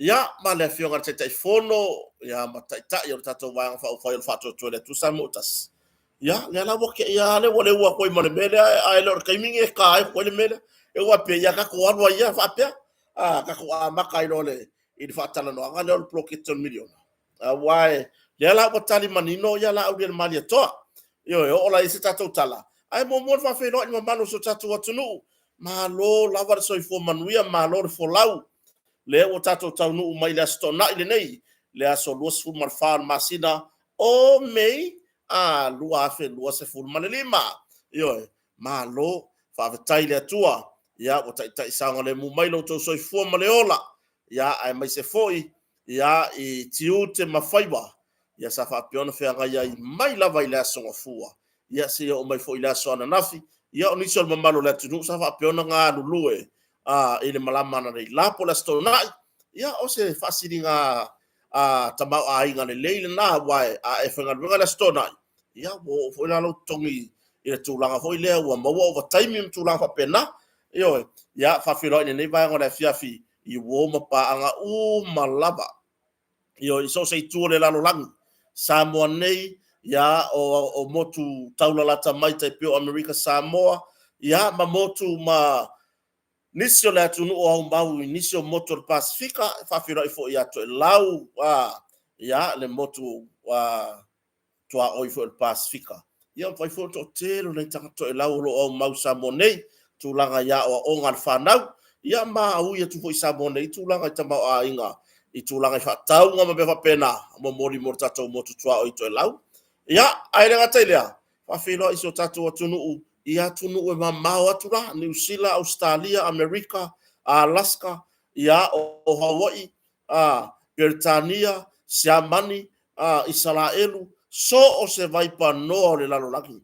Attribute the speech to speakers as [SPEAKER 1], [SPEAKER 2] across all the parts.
[SPEAKER 1] ia ma le fionga te fono ia ma taita ia tato wang fa fa il fato to le tu samutas ia le la boke ia le wole wa ko mo le mele ai lor kaiminge ka ai ko le mele e wa pe ia ka ko wa ia fa pe ka ko ma kai lo le i fa tala no nga le bloketon million wai le la ko tali manino ia la au le mali to yo ola isi tato tala ai mo fa fe no ma mano so tato wa tunu ma lo la va so fo manuia ma lo fo lau le o tato tau nu mai le stona ile nei le aso luas fu marfan masina o mei lua fe lua se fu malelima yo ma lo fa tai le tua ya o tai sanga le mu mai lo to so fu maleola ya ai mai se foi ya i tiute mafaiwa ya sa fa pion fe nga ya mai la vai le aso fua ya se o mai foi le aso na nafi ya o ni sol mamalo le tu sa fa pion nga lue ile malama na la pola stona ya o se fasiringa tama ainga le leile na wai e fenga la stona ya wo fo la lo tongi ile tulanga fo ile wa mo over time tulanga fa pena yo ya fa filo ni vai ngona fiafi i wo ma pa anga malaba yo so se tu le la lo lang Samoa nei ya o motu taula la tamai te pio America Samoa ya ma motu ma nisio le atunu o au mau nisio motor Pasifika fa firo ifo ya to lau ya le motu toa o ifo Pasifika ya fa ifo to telo le tanga to lau lo au mau Samonei tu langa ya o ongal fanau ya ma au ya tu fo Samonei tu langa tama a inga i tu langa fa tau ngama be fa pena mo mori mortato motu toa o to lau ya ai le ngatelia fa firo iso tatu atunu ia tunu e mamau atura New Zealand, Australia, Amerika, Alaska, ia o Hawaii, Britania, Siamani, Israelu, so o se vai pa no le lalo laki.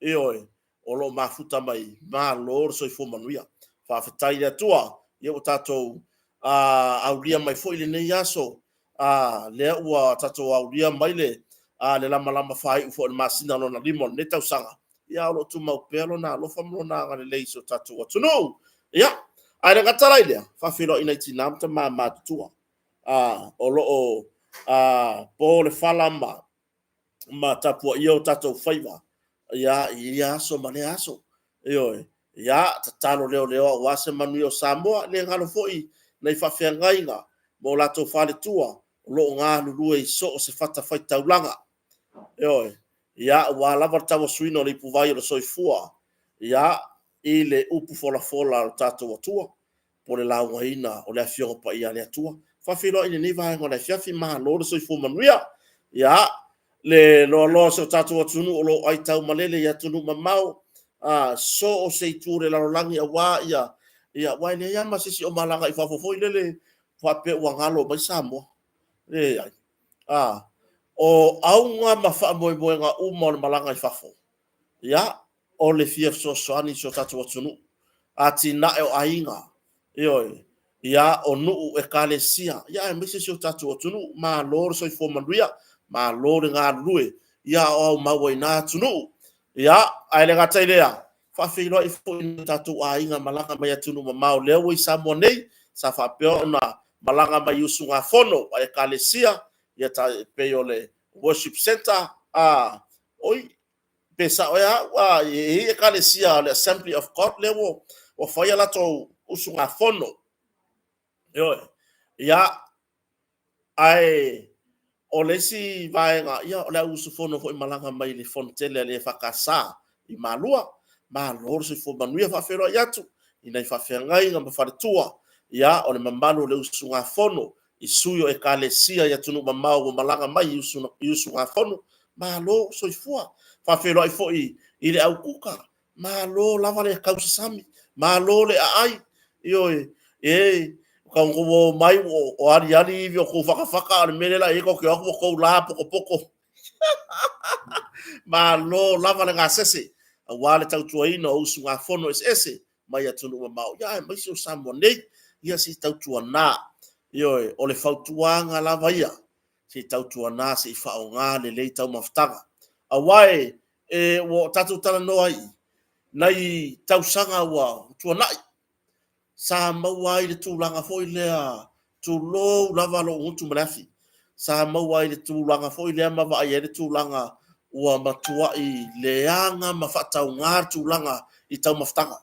[SPEAKER 1] Ioe, o lo mafuta mai, ma lor so i fo manuia. Fa fetai le tua, ia o tatou auria mai fo ile nei aso, le ua tatou auria mai le lama lama fai ufo le masina lona limon, ne tau sanga. Ya lo tu mau pelo na lo famlo na ngale leiso tatu watu no ya ai nga tala ile fa filo ina tinam ta ma tua o lo o po le falamba ma tapu io tatu faiva ya so mane aso yo ya tatalo leo wa se manuio Samoa le ngalo foi nei fa fe ngainga mo la to fale tua lo nga lu e so se fata fai taulanga yo ya wa lava tawa suino le puvai o soifua ya ile upu fola o tato watua po le laungaina o le afionga pa ia le atua fa filo ina ni vai ngona fiafi ma lo soifu manuia ya le lo so tato watunu o lo ai tau malele ya tunu mamau so o se ture la langi a wa ya wa le ya masisi o malanga i fa fo ile fa pe wangalo ba samo le o aunga mafa moe nga uma malanga i fafo ya o le fief so soani so tatu watunu ati na e o ainga ya o nuu e kalesia ya e misi so tatu watunu ma lor so i fo manduia ma lor nga lue ya o mawe na tunu ya ai le gata ilea fa filo i fo tatu ainga malanga mai tunu ma o lewe Samoa nei sa fa peo na malanga mai usu nga fono e kalesia ya ta peyole worship center oi pesa oya wa e kalesia le Assembly of God lewo o faya la to usunga fono yo ya ai olesi vaenga ya ola usu fono fo malanga mai le fontele le fakasa i malua ma lor se fo manuia fa fero yatu ina fa fengai ngam fa tua ya ole mambalo le usunga fono isuyo e kalesia ya tunu mamau malanga mai yusu afono malo soifua fa felo ai foi ile au kuka malo lava le kausa sami malo le ai yo ka ngo mai o ari vi ko faka al melela e ko ko la poko malo lava le ngasese wale tau tuaina usu afono ese mai ya tunu mamau ya mai so samone ya si tau tuana yo o le fautuanga la vaia se tautuana se faonga le le tau maftaga awai wo tatu tala no ai nai tausanga wa tuana sa mawai le tulanga foi le tulo lava lo utu malafi sa maua i le tūlanga fo i lea mawa i le tūlanga ua matua i leanga mawhatau ngā tūlanga i tau maftanga.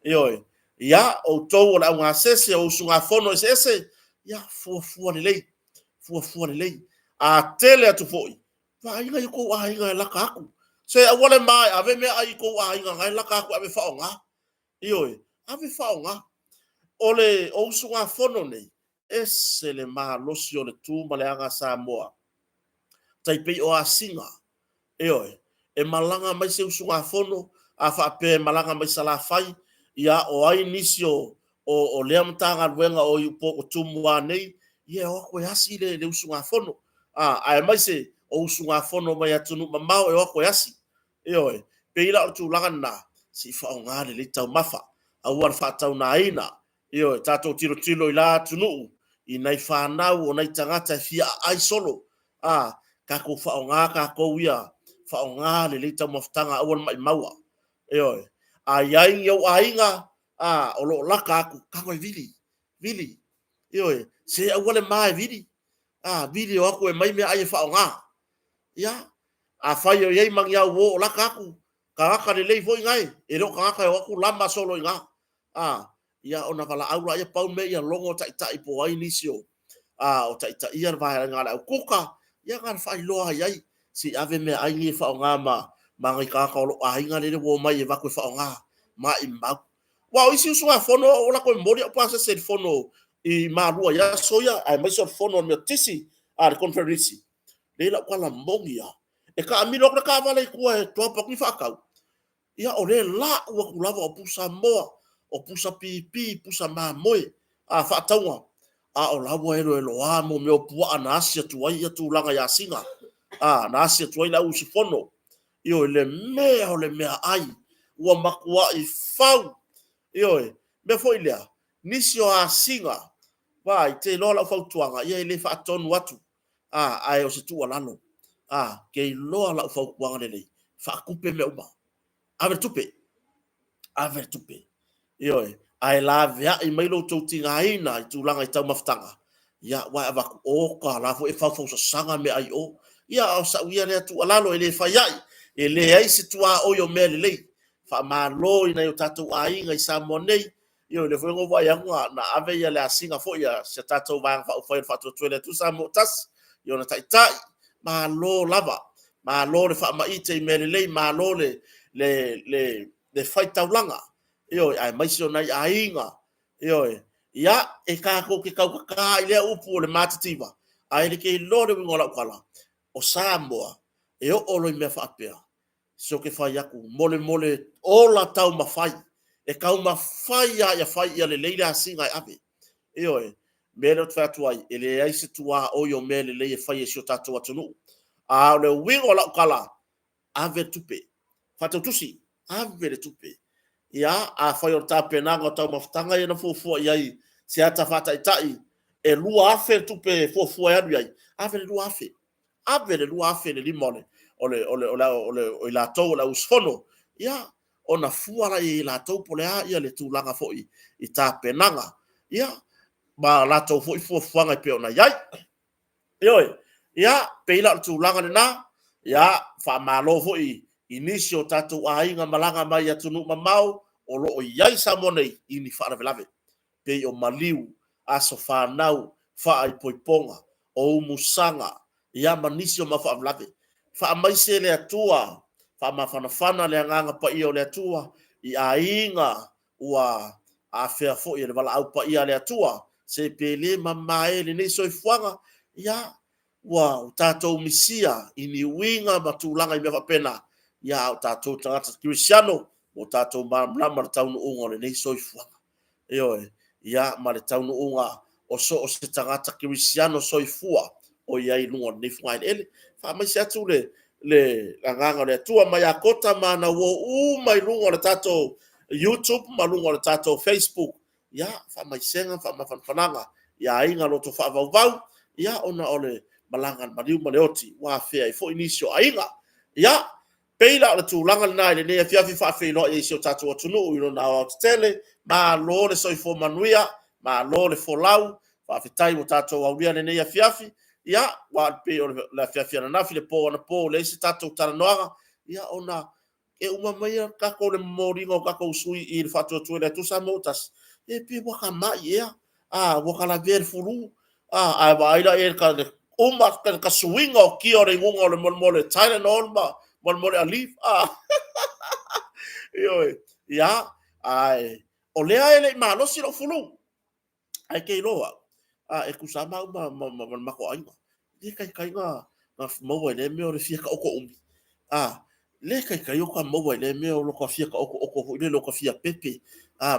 [SPEAKER 1] Ioi, ia o tau o la ngā sese o usu ngā whono i sese, ia fuafua ni lei. A tele atu fo i. Wa inga i kou a inga e laka aku. Se a wale mai, ave mea ai kou a inga ngai laka aku ave whao ngā. Ioi, ave whao ngā. Ole o usu ngā whono nei. Ese le maa losi o le tū maleanga Samoa. Taipei o a singa. Eoi, e malanga mai se usu ngā whono, a whape malanga mai sala whai, ia o ai nisi o lea mtanga ruenga o iupo o tūmua nei, ia o koe hasi le usu ngā whono. Ai mai se o usu ngā whono mai atunu mamau e o koe hasi. Eoi, peila o tūlanga nā, si whao ngāre le tau mafa, a uan whaatau nā ina. Eoi, tātou tiro i la tunu i nei whanau o nei tangata fia ai solo. Ka ko whao ngā ka kou ia, whao ngā le tau maftanga awan mai maua. Eoi, a iai iau a inga, o lo laka aku, kakoi vili. Eoi, se awane mai vili. Vili o aku e mai mea ai whao ngā. Ia, a whai o iei mangi au o laka aku, ka aka le lei foi ngai, e ro ka aka o aku lama solo i ngā. Ia ona wala aura ia pau me ia longo tai po ai nisio. O tai ia vai ngā au kuka, ia ngā whai loa iai, si ave me ai ngi whao ngā ma ngai ka aka o lo a inga le wo mai e wako whao ngā, ma i mau. Wow, isi usu ngā whono o la koe mori o pasa se whono i mārua ia soia, ai mai so whono o mea tisi, le conferensi. Leila kwa la mongi ia. E ka amiro kura ka wale kua e tuapak ni whakau. Ia o le la ua kulava o pusa moa, o pusa pipi, pusa mamoe, whaataunga. O lawa ero a mo meo pua na asia tuai ia tūlanga ia singa. Na asia tuai la usi whono. Io le mea o le mea ai, ua makua i whau. Io me foi lea, nisi o a singa, vai te lola whau tuanga, ia i le whaatonu atu. Ai o se tua lano. Kei loa la whau kuanga lelei, whaakupe me uma. Aver tupe. Io ai la vea i mailo tau tinga ina i tūlanga i tau maftanga. Ia wai avaku oka, la fo e whau sa sanga me ai o. Ia o sa uia lea tua lalo e le whaiai. E le ai se tua o yo mele lei. Fa malo ina yo tatou ainga i Samoa nei. Io le fuengo vai anga na ave ia le asinga fo ia se tatou vai fa fai fa to le tu Samoa tas. Io na tai malo lava. Malo le fa mai te mele lei malo le fai taulanga. Io ai mai so nai ainga. Io ia e ka ko ke ka ile upu le matativa. Ai le ke lo le ngola kala. O Samoa e o lo me fa apea. So ke fai aku mole o la tau mawhai. E kau mawhai ia whai ia le leile a singa e ape. Io mele o tuai, e le aise tua o yo mele le e whai e sio tatua tunu. A le wingo la ukala, ave tupe. Whatau tusi, ave le tupe. Ia, a whai o tape nanga o tau mawhtanga e na fufua iai, se ata whata itai, e lua afe tupe fufua ianu iai. Ave le lua afe le limone. O la tau la usfono. Ia, ona fuara i la tau polea ia le tūlanga foi i tā penanga. Ia, ma la tau foi fuanga i peona iai. Ia, peila o tūlanga ni nā. Ia, wha malo foi inisi o tātou ainga malanga mai atunu mamau o loo iai Samonei ini whaaravelave. Pei o maliu, aso whanau, wha ai poiponga, o umusanga, ia manisi o mawhaaravelave. Fa mai se le atua, fa mafana le nganga pa ia o le atua, i a inga ua a fea fo i le wala au pa ia le atua, se pele mamae le nei soifuanga, ia ua tatou misia i ni winga matulanga i mewa pena, ia o tatou tangata Cristiano, o tatou mamlama le taunu unga le nei soifuanga. Ia ma le taunu unga o so o se tangata Cristiano soifua, o iai lunga ni funga ele, fa mai se atu le nganga le tua mai akota mana wo mai lunga le tato YouTube, ma lunga le tato Facebook. Ya, fa mai senga, fa mafanfananga, ya inga loto fa vau, ya ona ole malangan mariu maleoti, wa fea i fo inisio ainga. Ya, peila le tūlanga le nai le nea fiafi fa feilo e isio tato o tunu, ino na o tele, ma lo le soifo manuia, ma lo le folau, whawhitai mo tātou au ria nei a fiafi, ia, wa pe o la fiafi ana nafi le po ana po, le isi tātou tala noanga, ia ona, e uma mai kako le moringa o kako usui i le whātua le tusa motas, e pe waka mai ea, waka la vere furu, a waila e ka le uma ka swinga o kia o le ngunga o le mole Thailand olma, mole alif, ioi, ia, ai, o lea ele malosi lo fulu, ai kei loa, e kusama mako ainga, e kai nga maua le meo le fia ka oko umi, le kai o ka maua le meo lo ka fia ka oko le lo ka fia pepe,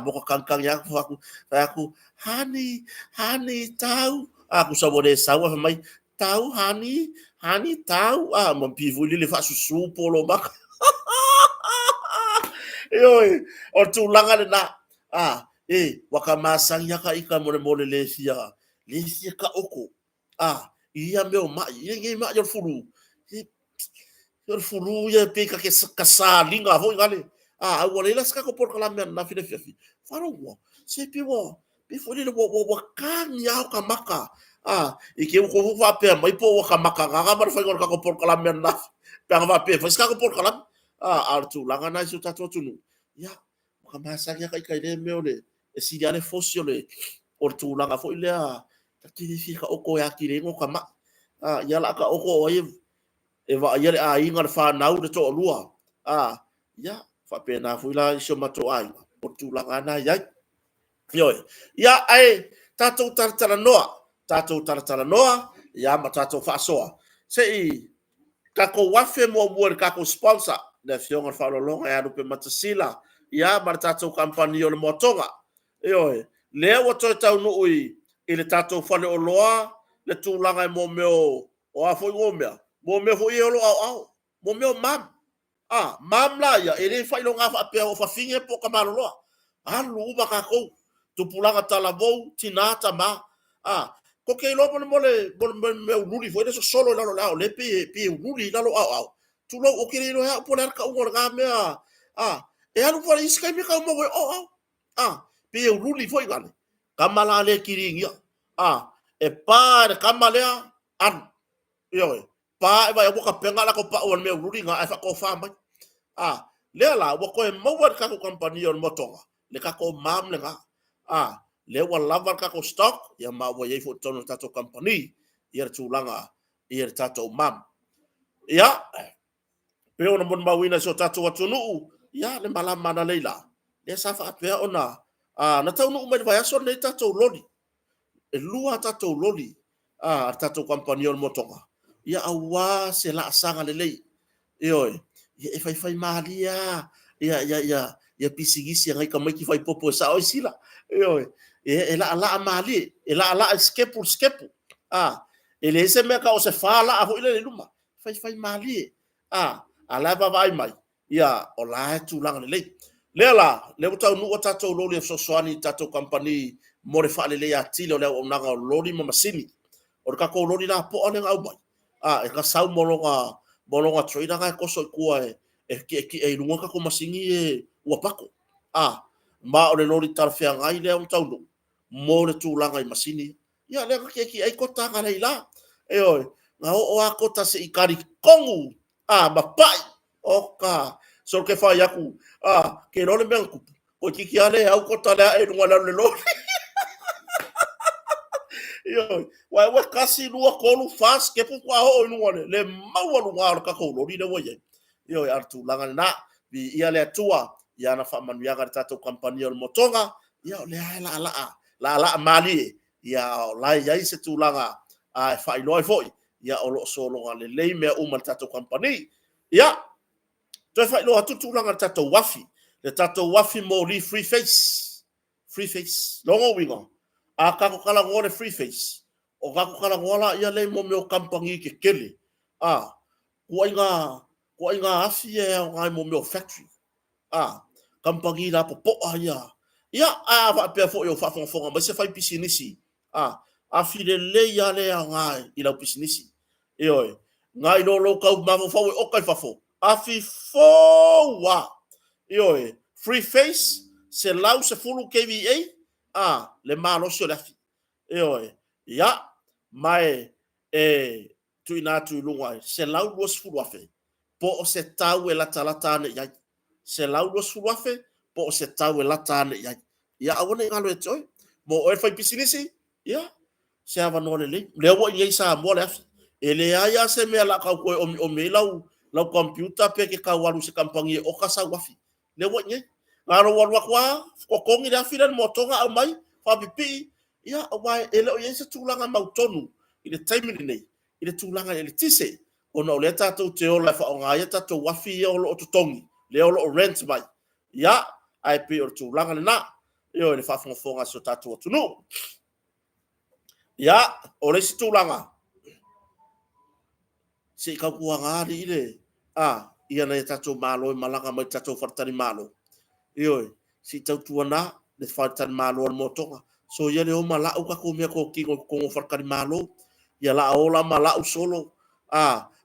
[SPEAKER 1] mo ka kankang ya aku hani tau, aku sa wole sawa mai tau hani tau, mo pivu le fa susu polo mak. Yoi, o tulanga le na, waka masang ya ka ika mole le fia ka oko, ia meo ma, ia ma yo furu, yo furu ya pe ka sa linga ho ngale, wale la ska ko por kala men na fi fi, faro wo, se pe wo, pe fo le wo kan ya ka maka, e ke ko fa pe mai po ka maka ga mar fa ko por kala men na, pe ga pe fa ska ko por kala, artu langa na su tatu tunu, ya, ka masa ya kai le meo le, e si ya le fosio le, o tu langa fo ile tati fi ka oko ya ki le ngo ka ma, ya la ka oko e va ia a inga fa nau de to lua, ya fa pe na fu la so mato ai o tu langa na ya yoi ya ai tatou taratara noa ya ma tatou fa soa sei kako wafe mo kako sponsor na fionga fa lo longa ya rupe matasila ya ma tatou company o le motonga yoi le o to tau no ui ile tatou fa le loa le tu langa mo meo o a fo ngomea mo me fo iolo au mo me mam mam la ya ele fa lo nga fa pe o fa finge po ka malo alu ba ka ko tu pulanga tala vo tinata ma ko ke lo mo me luli fo eso solo la le pe luli la lo au tu lo o ke lo ha po la ka o ga me e alu fa iska me ka mo pe luli fo igale kamala le kiringia e pa kamala an yo pa e vai boka penga la ko pa o me luli nga e fa ko fa mai le la wo ko e mo wa ka ko company on motonga le ka ko mam le nga le wa lava ka ko stock ya ma wo ye fo tono tato company yer tulanga yer tato mam ya pe ona mon ma wina so tato watunu ya le mala mana leila le sa fa pe ona na tau no me vai so ne tato loli e lua tato loli tato company on motonga ya awa se la sanga le lei oi e fai malia ya pisigisi ngai ka mai ki fai popo sa o sila oi e la mali e la skepu ele se me ka o se fala a ho ile luma fai mali ala va vai mai ya o la tu lang le le uta nu o tato loli so swani tato company mo re fa le ya tilo le o nanga loli mo masini o ka ko loli na po ole ngau mai e ka sau molonga trader ka ko so kua e lunga ka ko masingi e ua pako ma o le lori tarfea ngai le un tau mo le tūlanga i masini ia le ka ki ai kota ka leila oi nga o a kota se ikari kongu mapai o ka so ke fa yaku ke no le mengu ko ki ale au kota le e lunga le lori oi wa kasi lua kolu fas ke pu kwa o lunga le mau lunga ka ko lori le woye oi artu langa na bi ia le tua ia na fa manuanga tato company o motonga ia le la mali ia la ia se tulanga fa iloi foi ia o lo solo le le me o tato company ia to fa lo atu tulanga tato wafi le tato wafi mo li free face longo wingo ka ko kala ngore free face o ka ko kala ngola ia le mo me o kampangi ke kele ko inga afi e ngai mo me o factory kampangi la po ia va pe fo yo fa fo ma se fa pisinisi afi le ya le ngai ila pisinisi oi ngai lo ka ma fo o ka fa fo afi fo wa oi free face se lau se fulu kva le malo so la fi oi ya mai tu ina tu lunga se lau los fuafe po o se tau e lata ne ya se lau los fuafe po o se tau e lata ne ya awone ngalo e toi mo o fai pisinisi ya se ava no le wo ye sa mo le ele aya se me la ka ko o me lau computer pe ke ka walu se kampangi o ka sa wafi le wo nye ngaro wa kwa ko kongi da filan motonga au mai fa pipi ya wa ele o ye se tulanga mautonu ile time nei ile tulanga ile tise ona le tatou te ola fa onga ia tatou wafi ia o lo totongi le o lo rent mai ia ai pe o tulanga na io le fa fonga so tatou tunu ia o le tulanga se ka kuanga ile ia na tatou malo malanga mai tatou fartani malo io si tatou na le fartani malo mo tonga so ia le o mala o ka ko me ko ki ko fartani malo ia la ola mala solo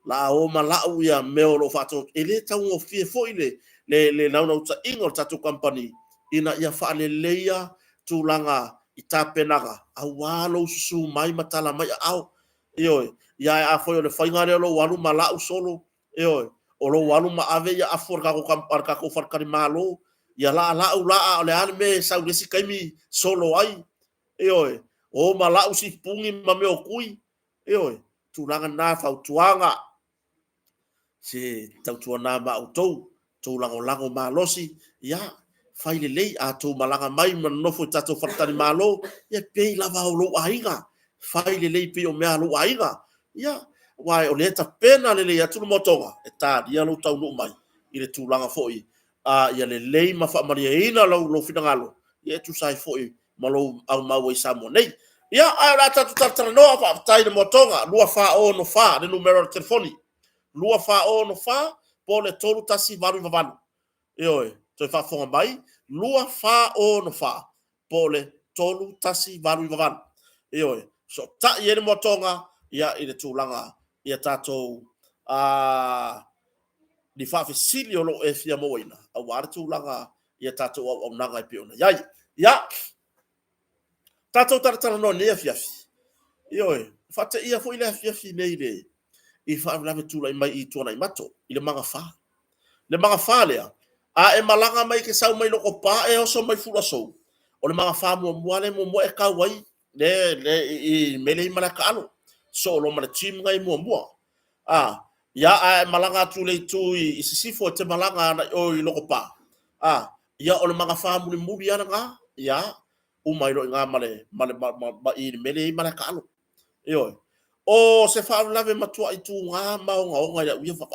[SPEAKER 1] la o malau ia meolo fato ele tau o fie foi le na uta ingo tatu company ina ia fa le leia tulanga itapenaga awalo su mai matala mai au io ia a foi le fainga le lo walu malau solo io o lo walu ma ave ia afor ka ko kampar ka ko farkari malo ia la le alme sa ule si kaimi solo ai io o malau si pungi ma me o kui io tulanga na fautuanga se tautua na ma autou tau lango malosi ia fai le lei a tau malanga mai manofo tatou faratani malo ia pei lava o lo aiga fai le lei pei o mea lo aiga ia wai o le ta pena le lei atu motonga e ta dia lo tau no mai i le tulanga foi ia le lei ma fa maria ina lo finangalo ia tu sai foi malo au mau i samo nei ia a la tatu tatra no fa tai le motonga lua fa o no fa le numero de telefoni lua fa o no fa po le tolu tasi varu vavanu io to fa fonga mai lua fa o no fa po le tolu tasi varu vavanu io so ta ye le motonga ia i le tulanga ia tatou di fa fasilio lo e fia moina a war tulanga ia tatou o nanga pe ona ia tatou tartara no ne fiafi io fa te ia fo ile fiafi nei le i fa lave tula mai i tona i mato i le manga fa lea a e malanga mai ke sau mai loko pa e oso mai fula so o le manga fa mo e ka wai le i mele i malaka alo so lo mala chim ngai mo ia a e malanga tu le tu i sisifo te malanga na o i loko pa ia o le manga fa mo le muri ana nga ia o mai lo nga male i mele i malaka alo io o se fa lave matua i tu nga maonga ia uia fa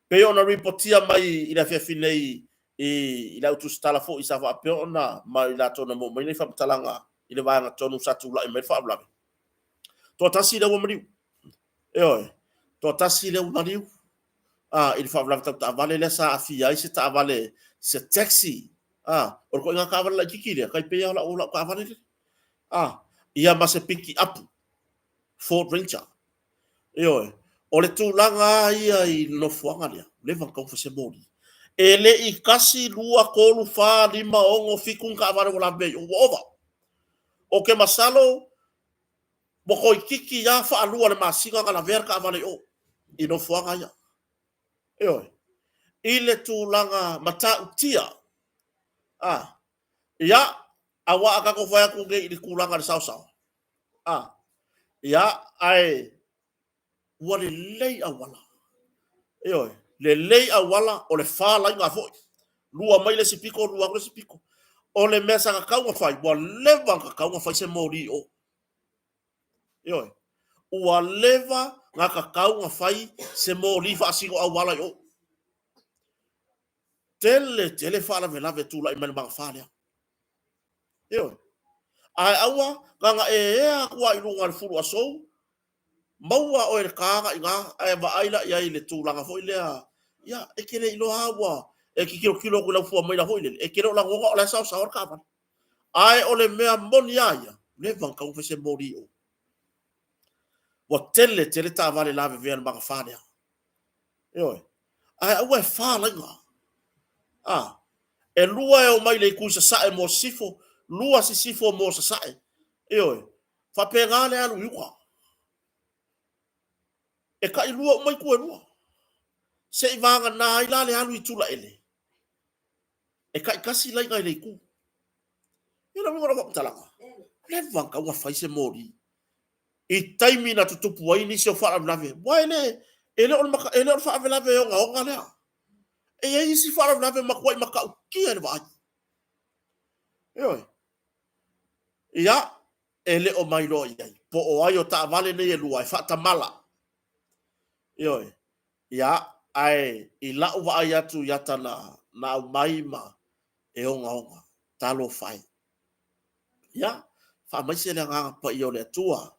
[SPEAKER 1] pe ona reportia mai i la fe finei i la utu stala fo i sa fa pe ona mai la tona mo mai fa talanga i le vanga tonu satu la i mai fa lave to tasi le wo mari to tasi le wo mari i fa lave ta vale le sa afia i se ta vale se taxi o ko nga ka vale la kikile kai pe ola ka vale ia ma se pinki apu Ford Ranger. O le tūlanga ia i no fuanga lea. Le vankau fese mori. E le i kasi lua kolu wha lima ongo fikun ka avare o lambe. O ova. O ke masalo, moko i kiki ia wha alua le masinga ngana ver ka avare o. I no fuanga ia. I le tūlanga mata utia. Ia, awa akako whaya kunge i le kulanga le sao. Ia ai wa le lei awala le lei awala o le fala nga foi lua mai le sipiko o le mesa ka kaunga fai wa leva ka kaunga fai se mori o wa leva nga ka kaunga fai se mori fa singo awala o tele fala vela vetula i manga fala ai awa nga kwa i lunga fulu aso maua o e kanga inga ai va aila ia i le tūlanga foi lea ia e kere ilo hawa e ki kilo kula fua mai la foi le e kere o la ngoga o la sao sao ka ai o le mea moni aia le vanka u fese mori o wa tele ta vale la ve ven manga fania ai awa fala inga e lua e o mai le kusa sa e mo sifo lua si sifo mo sa sa Whapengā le alu iwa. E ka ilua mai kua lua. Se i vanga nā ila le alu i tula ele. E ka ikasi lai ngai leiku. Ina mingo rapa mtalanga. Le vanka ua whaise mori. I taimi na tutupu ai nisi o whaara mlave. Waene, ele on whaara mlave o ngā onga lea. E ia isi whaara mlave makuai maka ukia ni vai. Ioi. Ia, ele o mailo iai. Po o ai o ta vale nei e lua, e whaata mala. Ioi. Ia, ai, i lau wa ai atu yata na au maima e onga onga. Talo whai. Ia, wha maise le nganga pa i o le atua.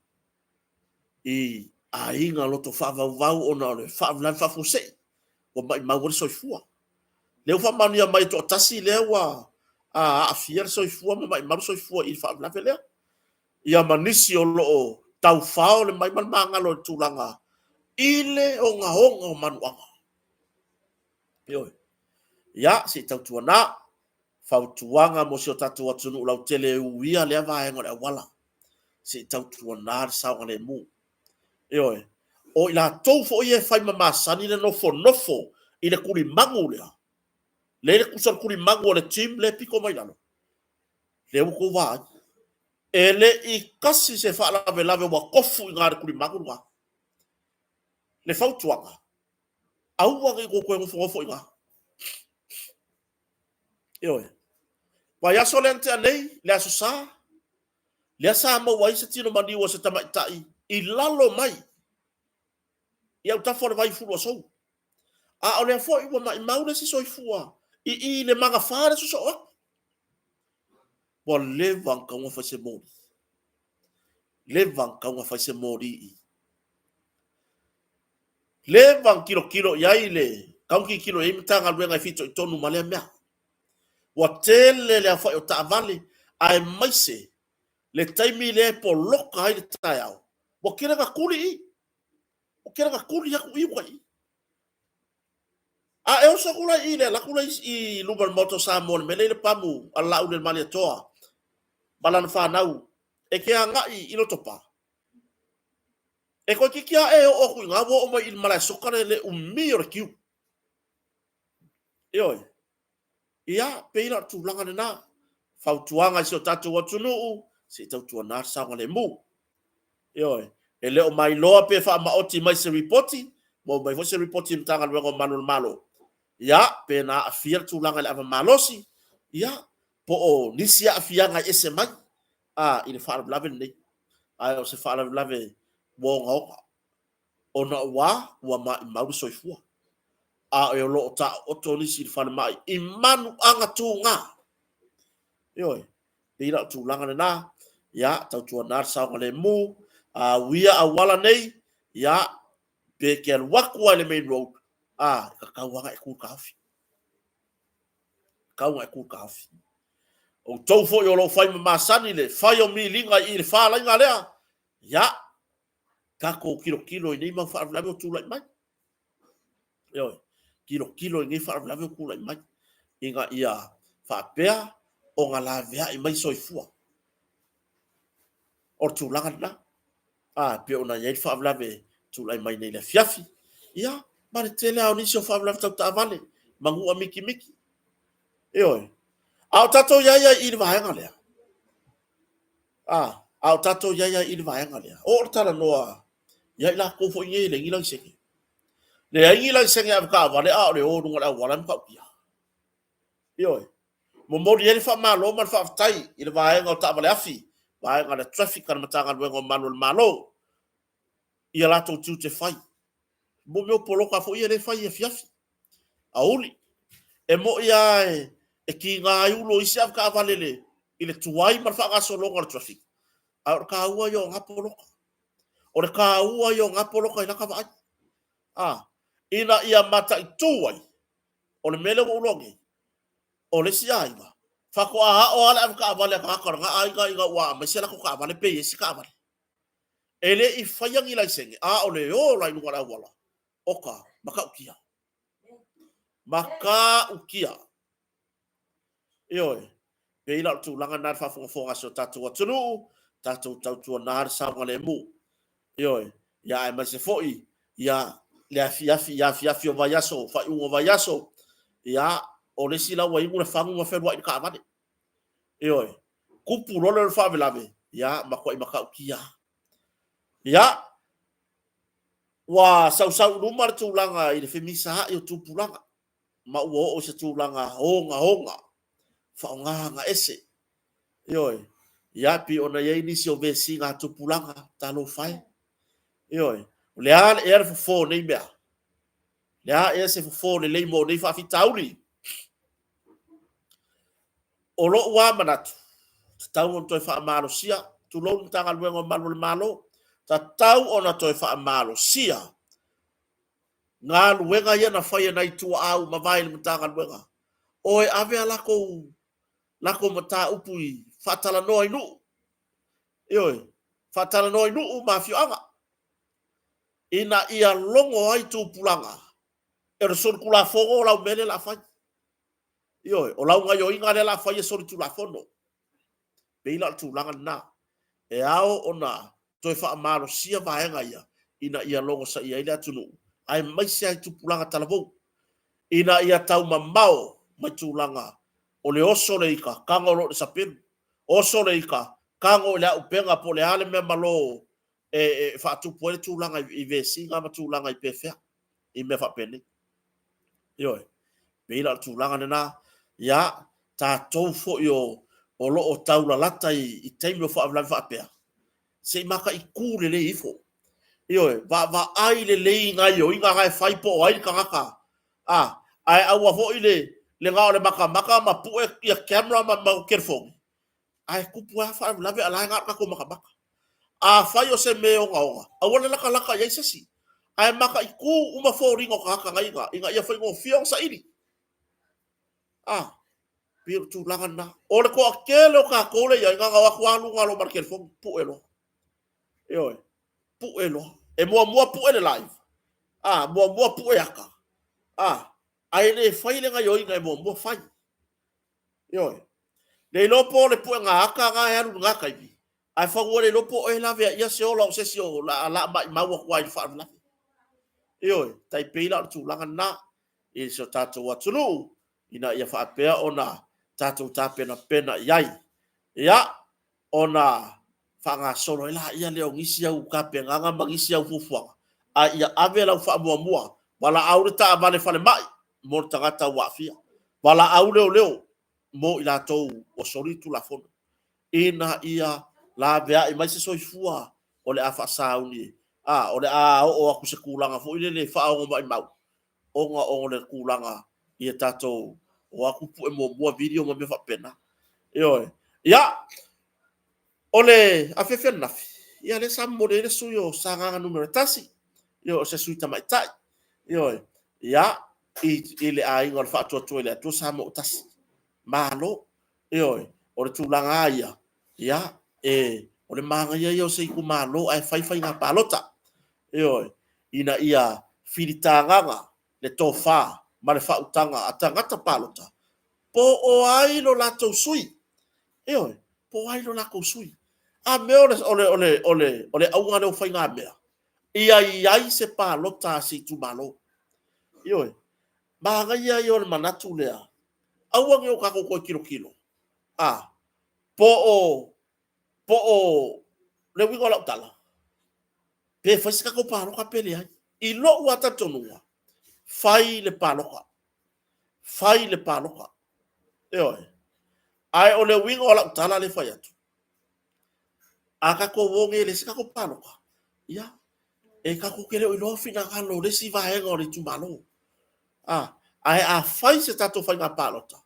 [SPEAKER 1] I a inga loto whaavau o na ole whaavlan whafusei. Wa mai mawari soifua. Leo whamania mai to tasi leo wa a fier soifua ma mai maru soifua i whaavlan lea. Ia manisi o loo tau whao le mai malmanga lo tūlanga. Ile o ngā honga o manuanga. Ioi. Ia, si tau tuana. Whautuanga mo si o tatu atunu lau tele uia lea vaenga le wala. Si tau tuana le saunga le mu. Ioi. O ila tou fo ie whai mamasani le nofo i le kuri mangu lea. Le kusar kuri mangu o le team le piko mai lalo. Le uko wai. Ele i kasi se whaalawe lawe wa kofu i ngā le kuri mangu lua. Le whautuanga. Auanga i koe ngofo i ngā. Ioi. Wa yaso le ante anei, le aso sa. Le asa ma wa isa tino maniwa se tamaitai. I lalo mai. I au tafo le vai fulu asou. A o le fo i wa mai maule si soifua. I le manga whare so soa. Wa le vanka unga whaise mori. Le vanka unga whaise mori i. Le van kilo iai le. Kaunki kilo e mitanga luenga i fito i tonu malea mea. Wa tele le awhai o taavale. Ai maise. Le taimi le po loka hai le tai au. Wa kira ka kuri i. Wa kira ka kuri yaku iwa i. A e osa kula i le. La kula i lubar moto sa mon. Me le pamu. Ala u le mali atoa. Balana whanau. E kea ngai ilo topa. E koe ki kia e o oku ngā wo o mai il malai sokare le umi o kiu. Ioi. Ia, peina tūlanga na nā. Whautuanga si o tatu watunuu. Si tautua nā saunga le mu. Ioi. E leo mai loa pe wha maoti mai se reporti. Mo mai fo se reporti mtanga luengo manu malo. Ia, pe nā afia tūlanga le ava malosi. Ia, po o nisi a afia ngai ese mai. Ile wha alablave nei. Ai o se wha alablave wonga oka. O na ua mai mauru soifua. E o loo ta oto nisi ili whana mai. I manu anga tū ngā. Ioi. Pira tūlanga na nā. Ia, tautua nā saunga le mu. Wia a wala nei. Ia, pe ke alwakua le main road. Ka kauanga e kūkawhi. Kauanga e kūkawhi. O tau fo i o lo whai mamasani le. Whai o mi linga i le whālainga lea. Ia, kako kilo i nei mau whaarulawe o tūlai mai. Ioi. Kilo i nei whaarulawe o kūlai mai. Inga ia whaapea o ngā la vea i mai soifua. O tūlanga na. Pe o na iei whaarulawe tūlai mai nei le fiafi. Ia, mare tele au nisi o whaarulawe tau taavale. Mangua miki. Ioi. Au tato iaia i le vahenga lea. Au tato iaia i le vahenga lea. O tala noa. Ia ila kofo inge le ngilang seke. Le ngilang seke a ka vale a le o runga la wala mpa pia. Ioi. Mo mori ele fa malo man fa tai i le vahenga o ta vale afi. Vahenga le traffic kana matanga luengo manual malo. Ia lato tu te fai. Mo me poloka fo ia le fai e fiafi. Auli. E mo ia e ki ngā iulo isi av ka valele. I le tuai man fa ngaso longa le traffic. A ka ua yo ngā poloka. O le ka ua yo ngā poloka i naka vai. Ina ia mata i tuai. O le mele o ulongi. O le si aiga. Whako aha o ala av ka vale ka kara ngā aiga inga ua. Mai se lako ka vale pe esi ka vale. Ele i whaiangi lai senge. O le o lai nunga la wala. Oka, maka ukia. Maka ukia. Ioi. Pe ila tu langa nā whafonga so tatu atunu. tatou tautua nā sauga le mu. Ioi, ia e mase foi, ia le afi o vai aso, fai ungo vai aso, ia o le sila wa ingu le fangu ma whenua i ka avane. Ioi, kupu role le whavelave, ia makua i makau kia. Ia, wa sau numa le tūlanga i le whemisa hai o tūpulanga. Ma ua o se tūlanga honga, whaonganga ese. Ioi, ia pi ona iei nisi o vesi ngā tūpulanga, talo whai. Ioi, lea e era fofo nei mea. Lea e se fofo le leimo nei whawhitauri. O lo ua manatu. Tau on toi whaamalo sia. Tu lo ntanga luengo malu le malo. Ta tau ona toi whaamalo sia. Ngā luenga ia na whaia nei tua au mawai le mtanga luenga. Oe avea lako mata upui. Whatala noa inu. Ioi, whatala noa inu mafio anga. Ina ia longo ai tūpulanga. E son kula fongo lau mele la fai. Ioi, o lau ngai o inga le la fai e sori tu la fono. Beila tu langa na. E ao ona toi wha amaro sia vaenga ia. Ina ia longo sa ia ile atunu. Ai maisi ai tūpulanga talavou. Ina ia tau mamao mai tūlanga. O le oso le ika, kanga lo le sapiru. Oso le ika, kanga o le upenga po le ale me malo fa tupu ele tūlanga i vesi, ngama tūlanga i pefea. I me fa pene. Ioi, beila tūlanga nena, ia, tātou fo i o lo o taula lata i teimi o whaavlavi whaapea. Se maka i kūre le ifo. Ioi, va ai le lei ngai o inga ngai whaipo o ai kangaka. Ai aua fo i le ngao le maka ma pue i a camera ma kerfongi. Ai kupu a whaavlavi alai ngā kako maka. A whai o se meo ngaonga. Awana laka i aisasi. Ai maka i kū uma fo ringo kaka ngai inga ia whaingo fiong sa iri. Piro tu langa na. Ore ko akele o ka kole ia inga ngawa kualu ngalo marker fong pu elo. Ioi. Pu elo. E mua pu ele live. Mua pu e aka. Ai le whaile ngai oi ngai mua whai. Ioi. Le lopo le pu e ngā aka ngā hearu ngā kaiwi. Ai whangu le lopo e la vea ia se ola o se si o la mai maua kuai ni whaarula. Ioi. Tai peila tu langa na. I se o tātou atunu. Ina ia whaapea o na tātou tāpena pena iai. Ia, ona whanga solo ila ia leo ngisi au kape nganga mangisi au fufuanga. A ia ave lau wha mua. Wala aure ta avale whale mai. Mo tangata wafia. Wala aure leo. Mo ila tau o soritu la fono. Ina ia la vea i maise soifua. Ole a whasauni. Ole a o aku se kulanga. Fo ile le whaongo mai mau. Onga o le kulanga. Ia tātou o aku pu e mua video ma me whapena. Ioi. Ia, ole a whewhen nafi. Ia le sa mode le sui o sa nganga numero tasi. Ioi, o se sui tamai tai. Ioi. Ia, i le a inga le whaatua tua le atua sa mo tasi. Malo. Ioi. O le tūlanga ia. Ia, o le manga ia o se iku malo ai whaiwhai ngā pālota. Ioi. Ina ia whiritanganga le tōwha. Ma le whautanga a tangata pālota. Po o ai lo lato sui. Ioi, po ai lo lako sui. A mea ole aunga leo whai ngā mea. Iai se pālota si tu malo. Ioi, maanga ia i ole manatu lea. Aunga o kako koe kilo. Po o le wingo lau tala. Pe whaisika ko pāloka pele ai. I lo ua tatonua. Fai le paloka. Ioi. Ai o le winga o la utala le fai atu. Aka ko wonge le sika ko paloka. Ia. E kako kele o ilo fina ngalo le si vahenga o le tumalo. Ai a fai se tato fai ngā palota.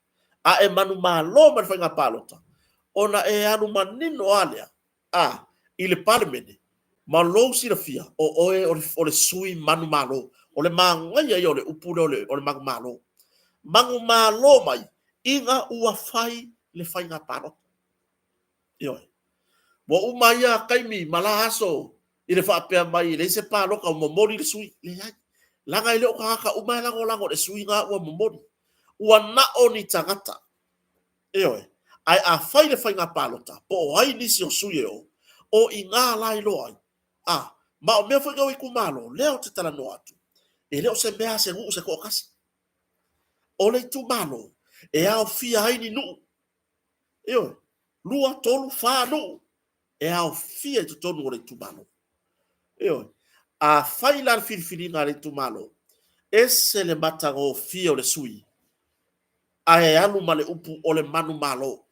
[SPEAKER 1] A e manu malo man fai ngā palota. Ona e anu manino alea. I le parmene. Malo si la fia. O le sui manu malo. O le mangaia i o le upule o le mangu malo. Mangu malo mai, inga ua fai le fai ngā paro. Ioi. Mo umaia kaimi mala aso, i le whaapea mai, le se paro ka momori le sui. Le hai. Langa i leo kaka umai lango le sui ngā ua momori. Ua nao ni tangata. Ioi. Ai a fai le fai ngā palota. Po o hai nisi o sui eo. o inga lai loai. Ma o mea foi gau iku malo, leo te tala no atu. E leo se mea se ngu se ko kasi. O le tu malo, e au fia haini nu. Eo, lua tolu fa nu. E au fia tu tonu o le tu malo. Eo, a fai la filifili nga le tu malo. Ese le mata o fia o le sui. A e alu ma le upu o le manu malo.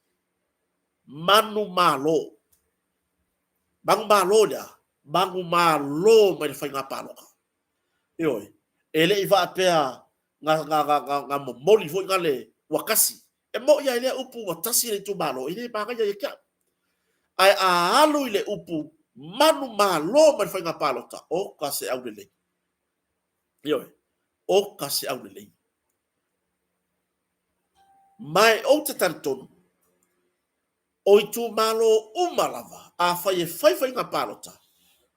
[SPEAKER 1] Manu malo. Bangu malo ya. Bangu malo ma le fai nga palo. Eo, ele iwa apea nga moli foi nga le wakasi. E mo ia ile upu watasi le tu malo. Ile banga ia kia. Ai a alu ile upu manu malo ma le fai nga palo ta. O kase au le lei. Eo, o kase au le lei. Mai o te tantonu. O i tu malo umalava. A fai e fai nga palota.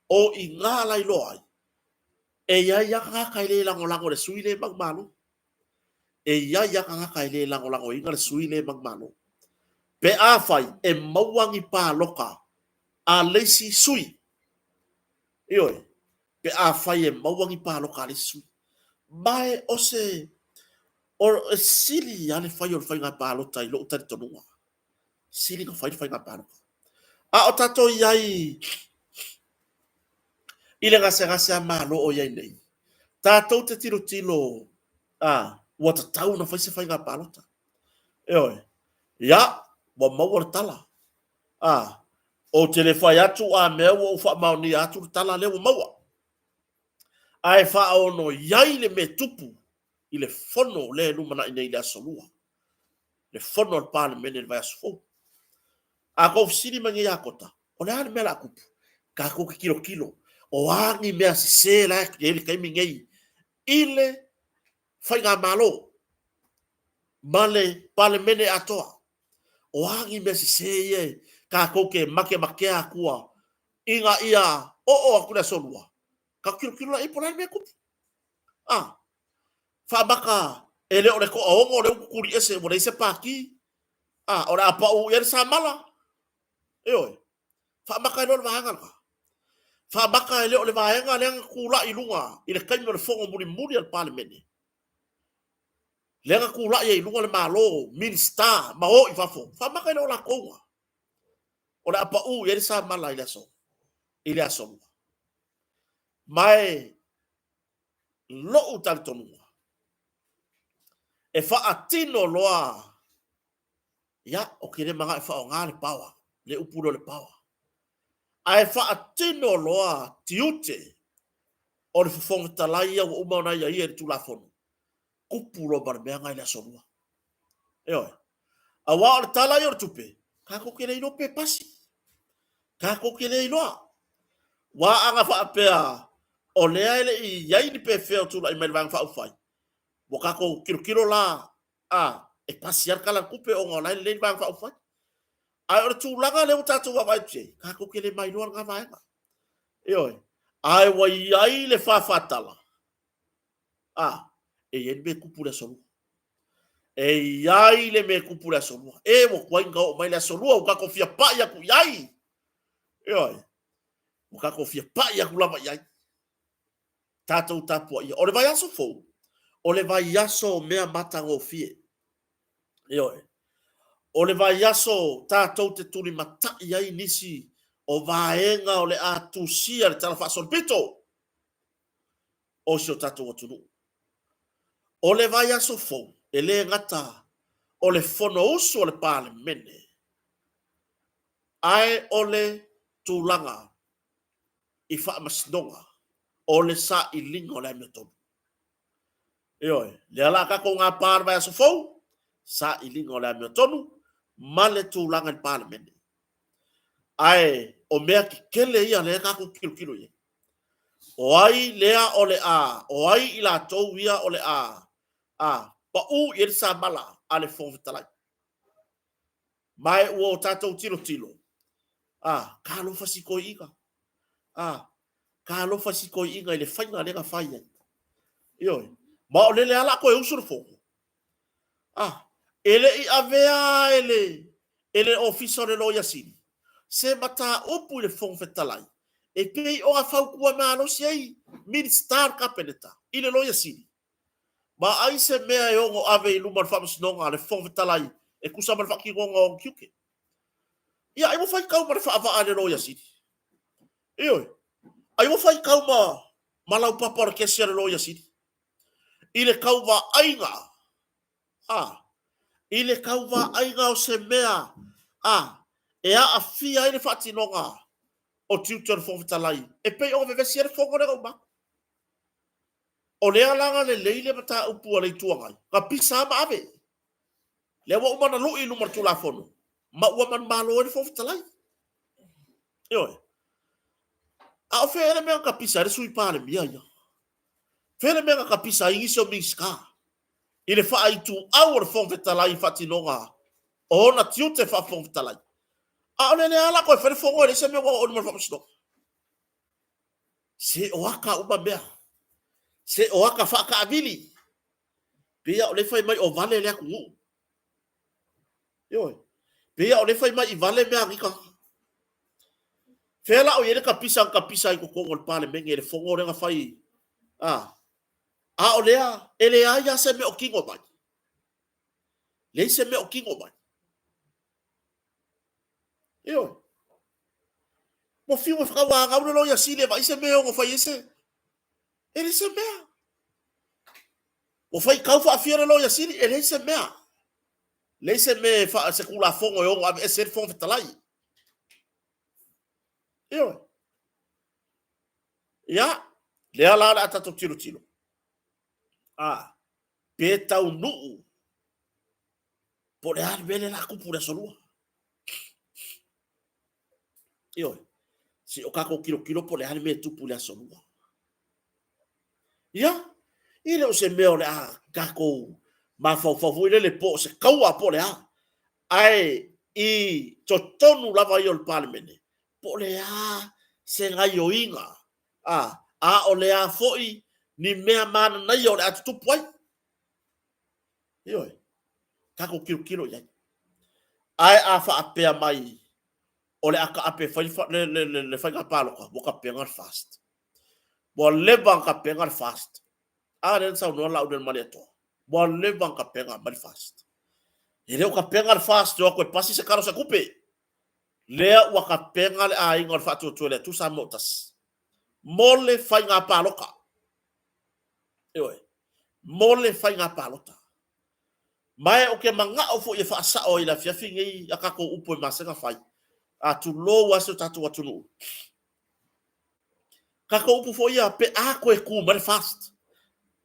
[SPEAKER 1] O i ngā lai loai. E ia nga kai le lango le sui le mag malo. E ia nga kai le lango inga le sui le mag malo. Pe a fai e mauangi paloka. A leisi sui. Ioi. Pe a fai e mauangi paloka le sui. Mai o se o sili ane fai o fai nga palota i lo tari tonua. Sili nga fai nga paloka. A o tato iai ile ngase a malo o iai nei. Tato te tilo wata tau na fai nga palota. Eoi. Ya, wa mawar tala. O telefai atu a mea o fa mauni atu tala le o mawa. Ai fa ono iai le me tupu. Ile fono le lumana ina ile asolua. Le fono al pale mene le vai asofo. A ko sini mangi yakota. O le ane mela kupu. Ka ko kilo. O angi mea se la ele kai mingei. Ile fai nga malo. Male pale mene atoa. O angi mea se ye ka ko ke make akua. Inga ia o akuna solua. Ka kilo la ipo la me kupu. Fa baka ele o le ko o le kuri ese mo le se paki. Ora apa o yer samala. Eo. Fa baka no le vanga. Fa baka ele o le vanga le kula ilunga. Ile kaimo le fongo muri al parliament. Le kula ye ilunga le malo, minister, ma o i fafo. Fa baka ele o la konga. Ora apa o yer samala ile so. Ile aso. Mai lo utantonua. E fa atino loa. Ya, o kire manga e fa o ngā le pawa. Le upuro le pawa. Ai fa atino loa tiute. O le fufonga talai au umauna ia ia le tulafono. Kupuro barmea ngai le asonua. Eoi. A wa o le talai o le tupe. Kako kire ino pe pasi. Kako kire inoa. Wa anga fa apea. O lea ele i iai ni pe feo tula i melvang fa ufai. Wakako kilo la e pasiar kala kupe o ngona le bang fa ufai. Ai o tu langa le utatu wa vai che. Kako kele mai no nga vai. Oi. Ai wa iai le fa fatala. E yen be kupura sonu. E iai le me kupura sonu. E mo kwa inga o mai le sonu o kako fia pa ya ku iai. Oi. O kako fia pa ya ku lava iai. Tato tapo ia. O le vai aso fo. O le vai aso mea matango fie. Oi. O le vai aso tātou te tuli mata iai nisi o vaenga o le atusia le tala whason pito. O si o tātou atunu. O le vai aso fo, e le ngata o le fono usu o le pāle mene. Ai o le tūlanga i wha masnonga o le sa i lingo le metonu. Oi, le ala kako ngā pāle vai aso fo, sa i lingo le metonu. Male tūlanga i parliament. Ai, o mea ki kele ia lea kako kilo ia. O ai lea o le o ai ila tau ia o le pa u i sa mala a le fonvitalai. Mai ua o tātou tilo. Ka alofa siko inga. Ka alofa siko inga i le whainga lega whaia. Ioi, ma o lele ala koe usuru fongo. Ele i avea ele officer le loia sini. se mata upu le fong fetalai e pei o a fau kua malo sei minister kapeneta ile loia sini ma ai se mea e ongo ave i luma whamasnonga le fong fetalai e kusa man whaki ngonga o kiuke ia ai mo fai kau ma le whaava ane loia sini ioi ai mo fai kau malau papa o kesi ane loia sini ile kau va ainga ile kau va ainga o se mea e a fia ile whatinonga o tiutor fongtalai e pe o ve sier fongo le ma o le alanga le leile mata upu le tuanga ka pisa ma ave le wa umana lu i numar telefono ma wa man malo le fongtalai yo a fere me ka pisa le sui pale mia ya fere me ka pisa i so miska ile fa ai tu our fongtalai fatinonga o na tiute fa fongtalai a le ala ko fere fongo le se me o numar fongtalai se o aka uba bea se o aka whaka avili pia o le fai mai o vale le aku ngu pia o le fai mai i vale mea rika fela o yere ka pisa i kukongo le pale menge le fongo renga fai a o lea ele a ya se me o kingo mai le se me o kingo mai mo fiu e whakawa ngau lo ya sile vai se me o fai ese ele se mea o fai kau fa fiera lo ya sili ele se mea le se me fa se kula fongo yo a ser fong fetalai ya le ala ata to tilo peta u nu por ar bele la ku pura solua si o kako kilo por ar me tu pura solua ya ile o se me o le kako ma fa ile le po se kaua po le ai i totonu lava i o le palemene po le se ngai o inga o le foi ni mea mana nai o le atutupu ai kako kilo iai ai fa apea mai o le aka ape le fai paloka mo ka pengar fast mo le bang ka pengar fast ren sa no la uden maleto mo le bang ka pengar mal fast ele o ka pengar fast o ko pasi se karo sa kupe le wa ka pengar a ingor fatu tole tu sa motas mole fai nga paloka mole fai nga palota mai o ke manga o fu e fa sa o ila fia fingi akako upo masenga fai tu lo waso tatu watu no kako upo fo ia pe a ko e ku mal fast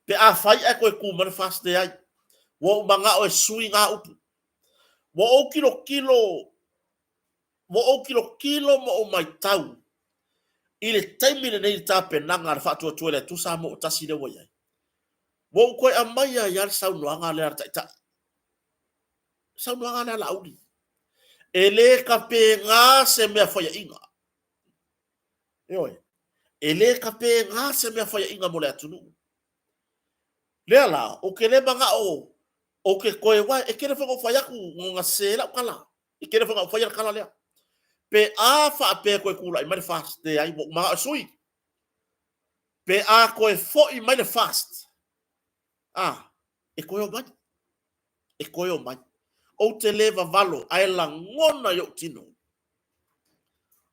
[SPEAKER 1] pe a fai a ko e ku mal fast de ai wo manga o sui nga upo wo o kilo mo o mai tau ile taimile nei tape nanga fa tu le tu sa mo tasi de wo ia wo ko amaya ya sa no anga le ta sa no anga la udi ele ka penga se me fa ya inga ele ka penga se me fa ya inga mo le atunu le ala o ke le banga o ke koe wa e kere fa fa ya ku nga se la kala e kere fa fa ya kala le pe a fa pe ko kula i mai fast de ai ma sui pe a ko e fo i mai fast e koe o mai o te leva valo ai la ngona yo tino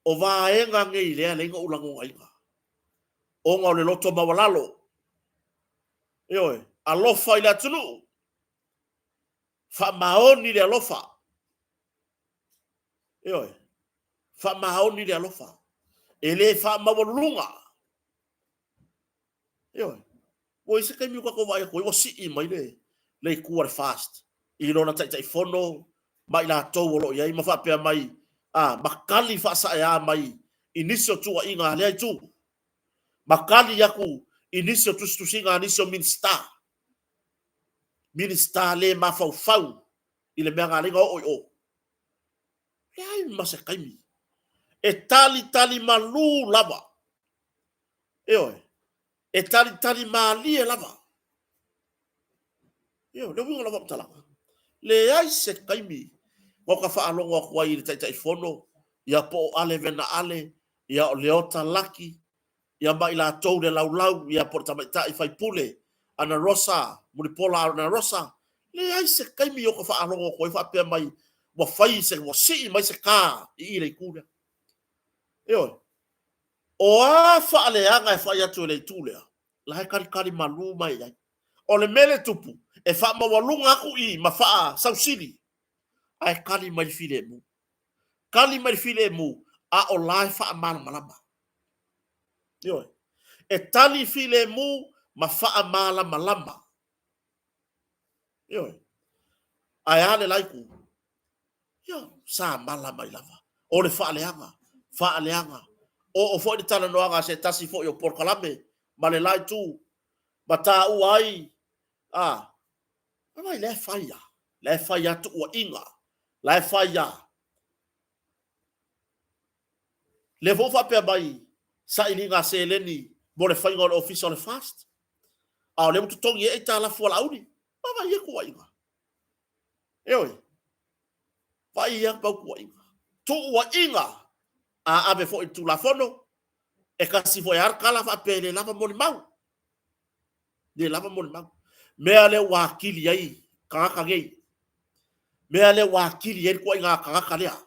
[SPEAKER 1] o va enga ngei le lenga ulango ai o nga le loto mawalalo alofa ila tulu fa maoni le alofa fa maoni le alofa ele fa mawalunga o ise kai mi ko vai ko si i mai le kuar fast i lona tai fono mai la to lo ia ma fa pe mai makali fa sa ya mai inisio tu inga le tu makali yaku inisio tu singa inisio minsta le ma fa ile me nga le o ai ma se kai mi e tali malu lava e tali mali lava le winga lava tala le ai se kai mi mo ka fa alongo ko ai tai fono ia po ale vena ale, ia o leota laki, ia mai la tou de lau ia por tamaita i fai pule, ana rosa, muripola ana rosa, le ai se kaimi o ka wha alongo koe wha pia mai, wa fai se wa si mai se ka i le kuna. Eo, o a wha ale anga e whai atu le tūlea, la he kari malu mai ai. O le mele tupu, e wha mawalunga aku i ma wha sausiri, ai kari mai file mu. Kali mai file mu, a o lai wha mana malama. Eo, e tali file mu, ma wha malama lama. Eo, ai ale laiku, yo, sa malama i lava. O le wha aleanga. O fo i tana noanga se tasi fo i o porkalame, ma le lai tu, ma tā ua ai, mai le whaia tu ua inga, le whaia. Le vofa pe mai, sa ininga se leni, mo le whainga o le office on the fast. A o le mutu tongi e tā la fua launi, mai e kua inga. Eoi, vai ia pau kua inga. Tu ua inga, a ave fo i tu la fono, e kasi fo e arkala fa pe le lava moni mau. Le lava moni mau. Mea le wakili ai, kaka gei. Mea le wakili ai kua inga kaka lea.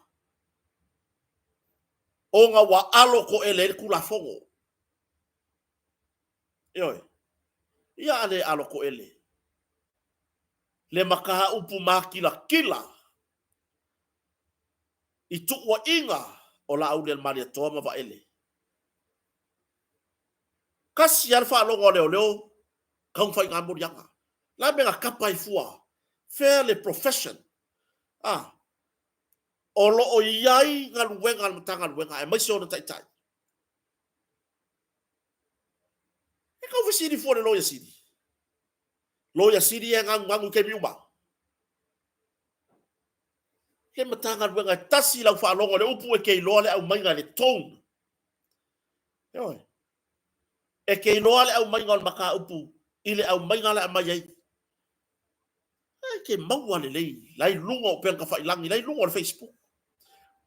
[SPEAKER 1] Onga wa alo ko ele kula fongo. Ioi. Ia ale alo ko ele. Le makaha upu makila kila. I tuwa inga o la au del maria toa ma va ele. Kasi alfa longo leo kaung fai ngā morianga. La menga kapai fua. Fairly profession. O lo o iai ngā luenga matanga luenga. E maisi o na tai. E kau visiri fua le loya siri. Loya siri e ngangu ke miuma. Ke matanga luenga tasi lau wha longo le upu e kei loa le au mainga le tone. Yoi. E kei loa le au mainga le maka upu. Ile au mainga le amai ai. E ke maua le lei. Lai lunga o penka whailangi. Lai lunga o le Facebook.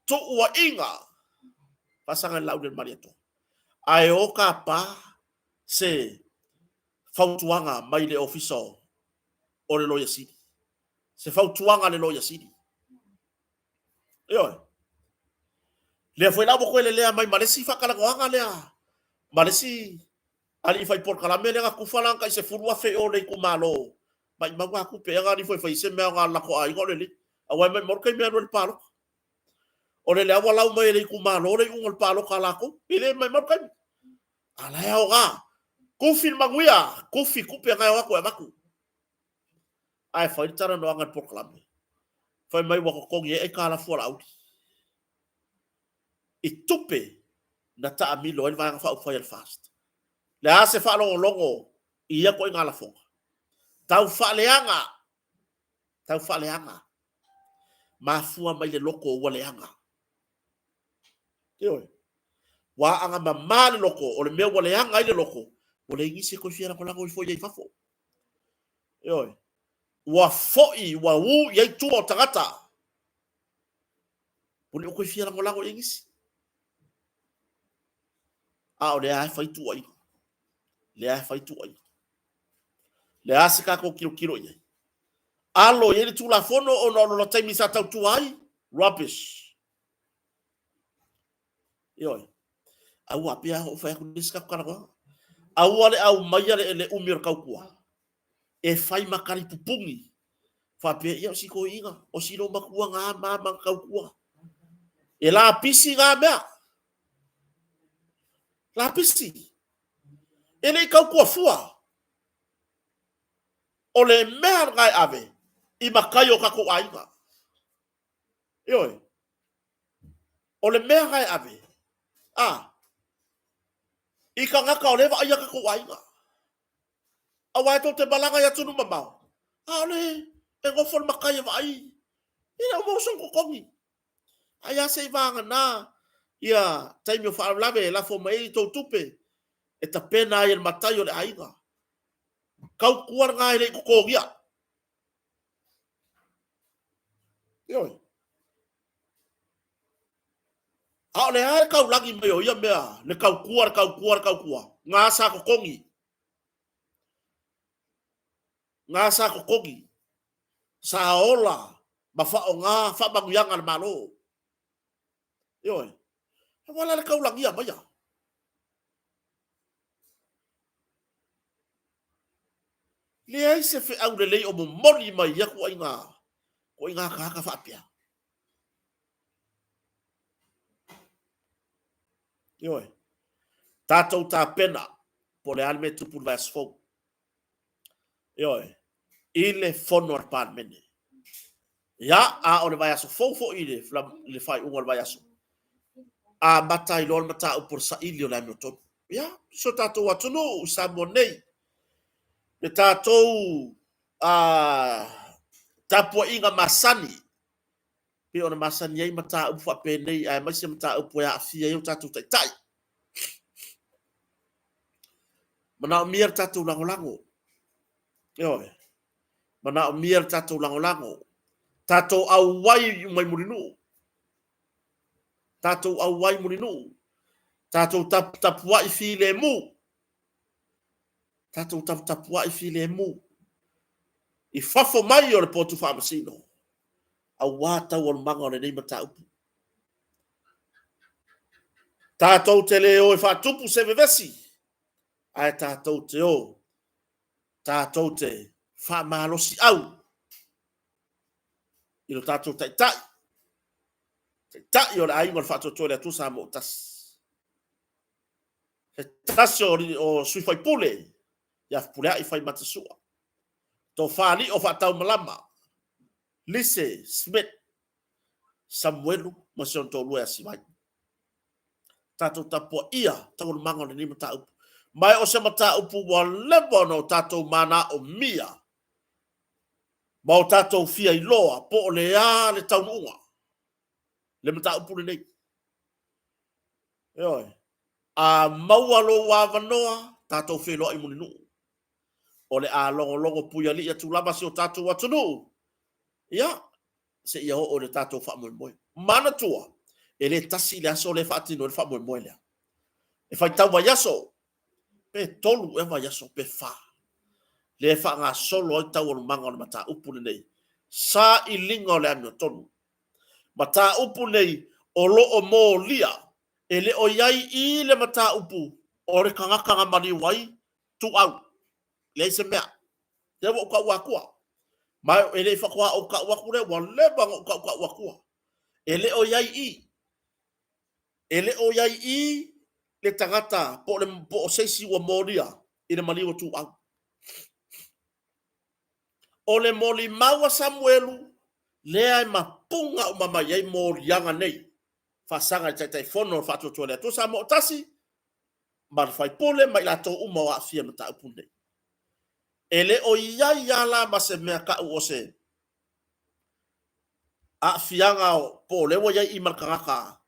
[SPEAKER 1] To ua inga. Pasanga lau del mariato. Ai o ka pa se fautuanga mai le officer o le loya siri. Se fautuanga le loya siri. Yoi. Le foi lavo koe le lea mai malesi whakalagoanga lea. Malesi ali fai por kalame le ku falanga se furua fe o le ku malo. Mai mawa ku pe nga ni foi fai se me nga la ko ai ngole le. Awai mai morkai me no le palo. O le awa lau mai le ku malo le un palo kala ko. Ile mai morkai. Ala ya oga. Ku fil manguia, ku fi ku pe nga wa ko maku. Ai fai tara no nga por kalame. Fai mai wa ko ngi e kala fora au. I tupe na ta amilo el vai fa fai el fast. Le ase fa longo ia ko ngala fonga. Tau fa leanga. Ma fua mai le loko o leanga. Tio. Wa anga ma le loko o le me o leanga i le loko. O le ngisi ko fiera ko lango fo ye fafo. Yo. Wa foi wa u ye tu o tagata. O le ko fiera ko lango ngisi. O le ai fai tu ai. Le ai fai tu ai. Le asika ko kilo ye. Alo ye tu la fono o no taimi sa tau tu ai. Rubbish. Yo. Au apia o fai ko diska kana ko. Au ale au mai ale umir kau kua. E fai makari pupungi. Fa pe ia si ko inga o si no makua nga mama kau kua. E la pisi nga mea. La pisi. Ele kau kua fua. O le mea ngai ave. I makai o kako ainga. Ioi. O le mea ngai ave. I ka ngaka o lewa aia kako ainga. Awai to te balanga ya tunu mamau. Ale, e ngofon makai e vai. Ina mo son ko kongi. Aya sei vanga na. Ia, taimi o wha lawe la fo mai to tupe. E ta pena ai el matai o le ainga. Kau kuar ngai le kokogia. Ioi. A le ai kau lagi mai o ia mea, le kau kua. Ngā sa ko kongi. Ngā sa ko kongi. Sa ola, ma fa o ngā, fa maguyanga le malo. Ioi. Wala le kau lagi ia mai ia. Le ai se fe au le lei o mo mori mai ia ko inga ka fa pia. Ioi. Tātou tā pena, po le alme tupu le asfo. Ioi. Ile fono ar pan mene. Ya, a o le vai aso fofo ile, le fai unga le vai aso. A matai lor mata upor sa ili o le amioton. Ya, so tātou atunu, sa monei. Le tātou tapua inga masani. Pe ona masani ai mata ufa penei, ai maise mata upo ya afia eu tātou tai. Mana o mia tātou lango. Ioi. Mana o mia tātou lango. Tātou au wai mai murinu. Tātou au wai murinu. Tātou tapua I fi le mu. Tātou tapua I fi le mu. I fafo mai o le potu whamasino. Au wātau o le manga o le nei mata upu. Tātou te leo e whatupu se vevesi. Ai tātou te o. Tātou te whamalosi au. Ilo tātou tai. Tai o le ainga le whatoto le atu sa mo tas. He tasi o sui whai pule. Ia pulea I whai matasua. Tō whāni o whatau malama. Lise, Smith, Samuelu, masion tō lua si mai. Tātou tapua ia, tau manga le ni mata upu. Mai o se mata upu wa lebo no tātou mana o mia. Ma o tātou fia I loa, po o le a le tau unga. Le mata upu le nei. Eoi. A maua lo wa vanoa, tātou wheloa I muninu. O le a longo puia li atu lama si o tātou watunu. Ia, se ia o le tātou whamoe. Mana tua, e le tasi le aso le whaatino le whamoe lea. E whai tau vai aso, pe tolu e vai aso, pe wha. Le wha ngā solo I tau o manga o le mata upu nei. Sa I linga o le amio tonu. Mata upu nei, o lo o mō lia, e le o iai I le mata upu, o le kangakanga mani wai, tu au. Le se mea. Te wo ka wakua. Mai ele fa kwa o ka wakure wa le bang o ka wakua. Ele o yai I. Ele o yai I le tangata po le po seisi wa moria I le mali o tu au. O le moli maua Samuelu le ai mapunga o mama yai morianga nei. Fa sanga tai fono fa to le to sa mo tasi. Mar fai pole mai la to uma wa fia mata upunde. Ele o iai ala ma se mea ka o se. A fianga o po le wa iai I markaka.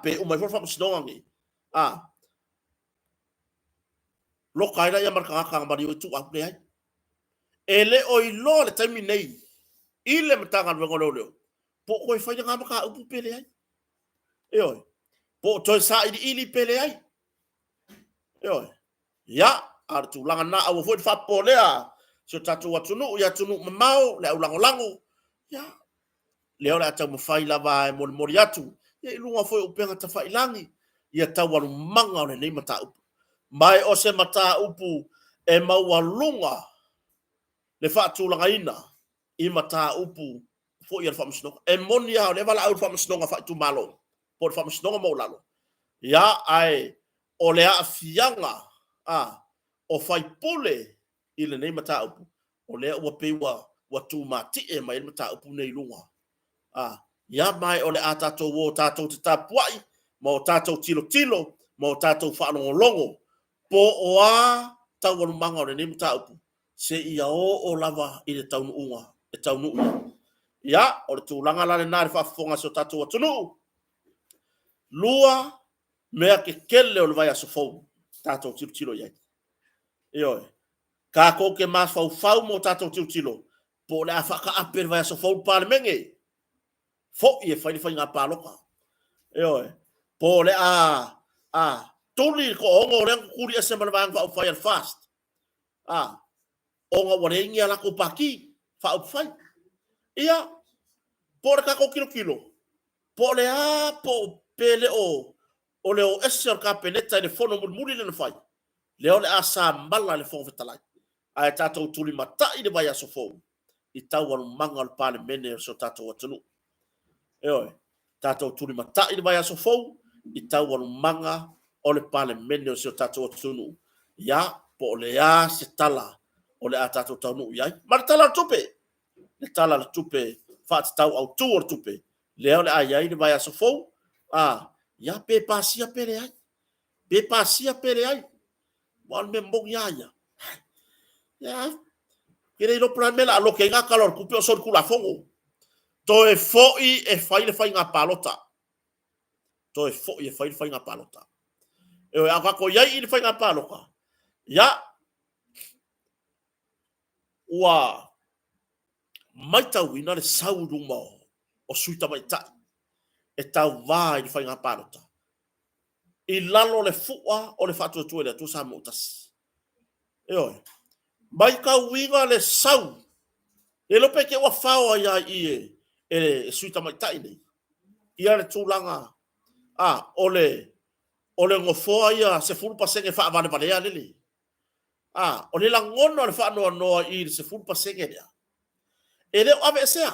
[SPEAKER 1] Pe o mai forfa msnongi. Lo kaila ya markaka ngari o tu aple ai. Ele o I lo le taimi nei. Ile mtanga ngolo. Po ko fa nga maka upu pele ai. Oi. Po to sa ili pele ai. Oi. Ya. Artu langa na au foi fa polea so tatu watunu ya tunu mamau le ulango ya le ora tau mafai lava e moriatu e lunga foi upenga ta fai langi ia tau waru manga le nei mata upu mai o se mata upu e maua lunga le fa tu langa ina I mata upu foi ia fa msno e monia le vala au fa msno fa tu malo por fa msno mo lalo ya ai o le afianga o fai pole I le nei mata upu. O lea ua pewa watu mati e mai mata upu nei lunga. Ia mai o le a tātou o tātou te tapuai, ma o tātou tilo, ma o tātou whaanongolongo. Po o a tau anu manga o le nei mata upu. Se ia o lava I le taunu unga, e taunu unga. Ia, o le tūlanga la le nare whaafonga so tātou atunu. Lua, mea ke kele o le vai aso fau, tātou tilo iai. Ioi. Ka ko ke mas fau mo tatou tilo. Po le afaka aper vai so fau parmenge. Fo I fai nga paloka. Ioi. po le tuli ko ongo le kuri ese malwang fa fire fast onga warengi ala ko paki fa fai ia por ka ko kilo po le po pele o le o ese ka peneta le fono muri le fai le ole asa mbala le fo fetalai ai tato tuli mata i le vai aso fo i tau anu manga le pale mene so tato atunu oi tato tuli mata i le vai aso fo i tau anu manga o le pale mene so tato atunu ya po le se tala o le tato tanu ya mar tala tupe le tala le tupe fa tau au tu tupe le ole ai le vai aso fo ya pe pasia pele ai wan me mbong ya kire no pramela lo que nga calor kupe o sol kula fongo to e foi e fai le fai nga palota to e foi e fai le fai nga palota e o aka ko yai le fai nga paloka ya wa maita wina le saudu mo o suita maita e tau vai le fai nga palota i lalo le fuwa o le fatu tu le tu sa mutas e oi mai ka winga le sau e lo pe ke wa fao ya i e suita mai tai nei ia le tulanga ole ngofo ia se fulu pasenge fa vale vale ya lili ole la ngono le fa no i se fulu pasenge dia ele ave sea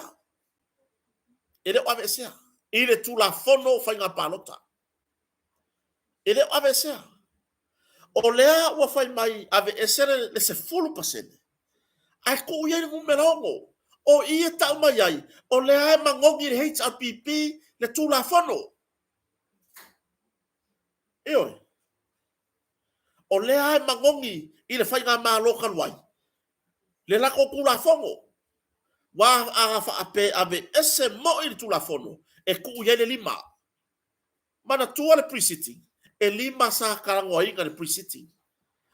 [SPEAKER 1] i le tula fono fa nga palota ele ave sea ole wa fa mai ave esere le se fulu pasenge ai ko ia ni melongo o ia ta mai ai o le ai mangogi le HRPP le tula fono oi o le ai mangogi i le fainga ma local wai le la ko kula fono wa fa ape ave ese mo i le tula fono e ku ia le lima mana tua le pre-sitting e lima sa karango inga le pre-sitting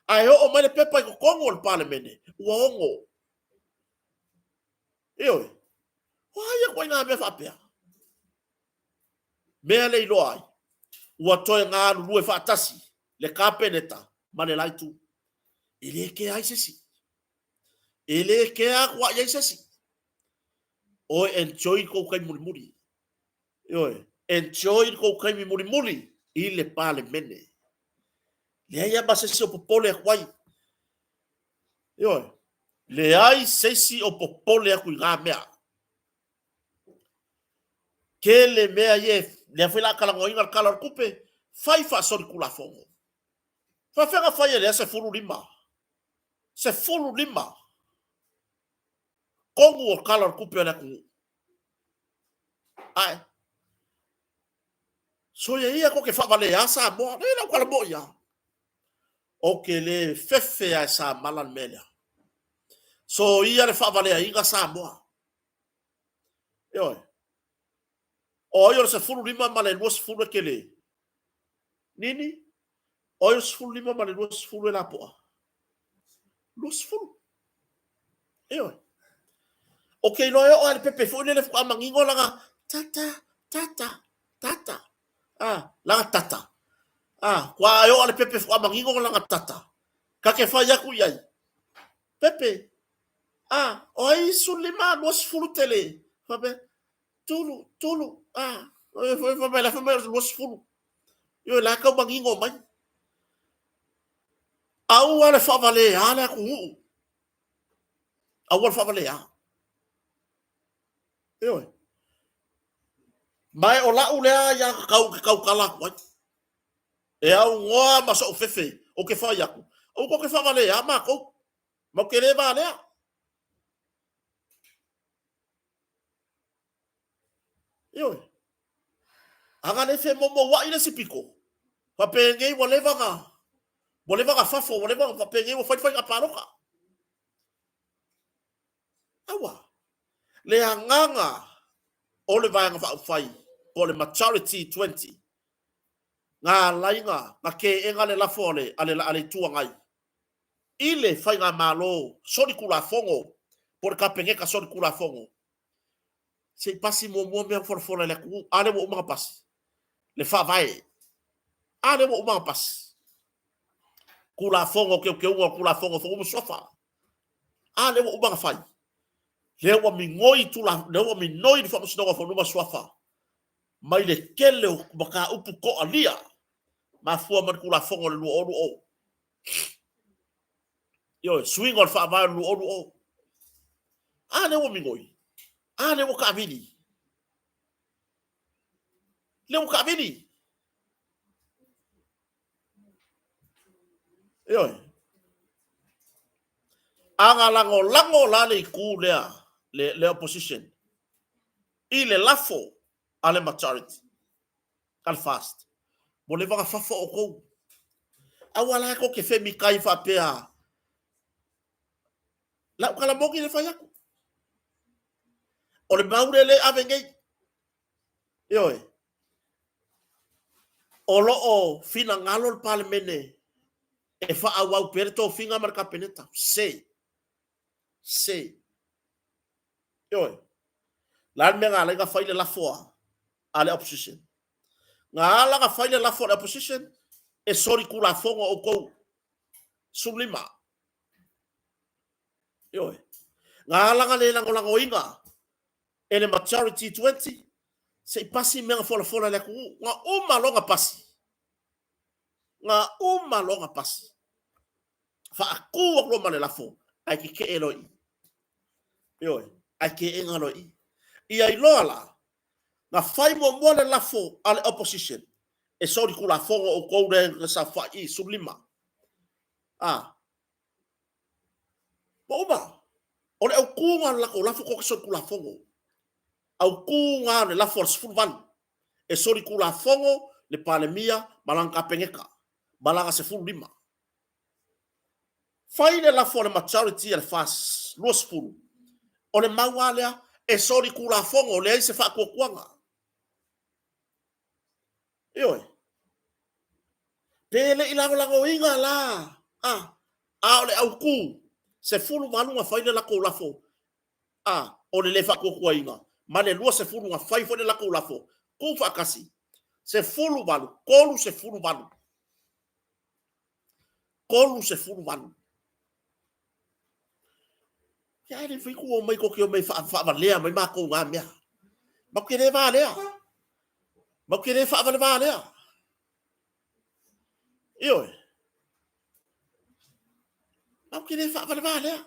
[SPEAKER 1] ai o mai le pepa ko kongo le parliament wa ongo oi waya ko nga be fa pe me le loai ua toe ngā lulu fa atasi le kapeneta ma le laitu ele ke ai sesi ele ke a wa ye sesi o enjoy ko kai muri oi enjoy ko kai muri i le pale mene le ai ba sesi o popole kwai oi le ai sesi o popole ku ngā mea ke le mea ye le foi la kala ngoinga kala kupe fai fa so kula fongo fa fenga fai le se fulu lima kongu o kala kupe na ku ai so ye ia ko ke fa vale asa mo le na kala mo ya o ke le fefe a sa malan mela so ia le fa vale inga sa mo yo o se fulu lima male luas fulu kele nini o se fulu lima male luas fulu la po luas fulu okay lo o le pepe fulu le fa mangingo langa tata langa tata kwa yo le pepe fa mangingo langa tata ka ke fa ya ku yai pepe o sulima luas fulu tele fa be tulu fa be la fa me luas fulu yo la ka bangingo mai au ala fa vale ala ku au fa vale yo mai o la ule ya kau kala wai e au ngoa ma so fefe o ke fa ya ku o ko ke fa vale ma ko mo ke le vale yo aga le fe mo wa ile sipiko fa penge wo le vanga fafo wo le vanga fa penge wo fa ka paroka awa le anganga o le vanga fa fai po le maturity 20 nga lainga nga ke enga le lafole ale tua ngai ile fai nga malo sori kula fongo por ka penge ka sori kula fongo se pasi mo me for le ku ale mo ma pasi le fa vai Ale mo uma pas. Kula fongo ke unga kula fongo fongo mo sofa. Ale mo uma fai. Lewa mi ngoi tula, lewa mi noi fa mo sinonga fongo mo sofa. Mai le kele maka upu ko alia. Ma fua man kula fongo le luo o. Yo, swing on fa va luo o. Ale mo mi ngoi. Ale mo ka vini. Le mo ka vini. Yo. Anga lango lale iku le opposition. Ile lafo ale majority. Kan fast. Mo le vanga fafo o ko. Awala ko ke femi kai fa pea. La kala mogi le fa yaku. O le maure le avengei. Yo. Olo o fina ngalo le parlemene. E fa awau perto finga marka peneta. Se. Yo. Lan me ngala ga faile lafo ale opposition. Ngala ga faile lafo le opposition. E sori kula fongo o ko. Sulima. Yo. Ngala ga le lango inga. Ele majority 20. Se pasi menga fola le ku. Nga uma longa pasi. Fa aku ak lo male lafo. Ai ki ke eloi. Yo. Ai ke enga loi. Ia iloala. Nga fai mo le lafo ale opposition. E sori kula fongo o ko de sa fa I sulima. Uma. Ole au kunga lafo ko so kula fongo. Au kunga le lafo sfulvan. E sori kula fongo le palemia malanga pengeka. Balanga se fulu lima. Fai le lafo le majority le fas. Luos fulu. Ole mawalea e sori kula fongo le se fa kuanga. Ioi. Pele ilango inga la. Ole au ku. Se fulu malunga fai le lako lafo. Ole le fa kuanga. Mane lua se fulu nga fai fo le lako lafo. Kufa kasi. Se fulu balu. Kolu se fulu balu. Ya ni fiku o mai ko ke o mai fa valea mai ma ko nga mea. Ma ke le valea. Ma ke le fa valea. Io. Ma ke le fa valea.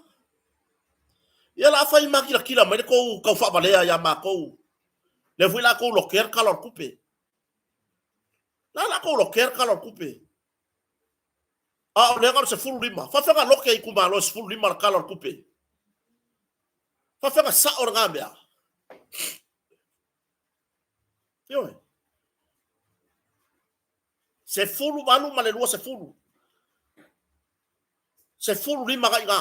[SPEAKER 1] Ya la fa ma kila mai ko fa valea ya ma ko. Le fui la ko lo ker kalor coupe. La ko lo ker kalor coupe. O le ngar se fulu lima. Fa fa lo ke ku ma lo se fulu lima kalor coupe. Fa fa sa or ngambia. Yo. Se fulu malu male lua se fulu. Se fulu lima ga inga.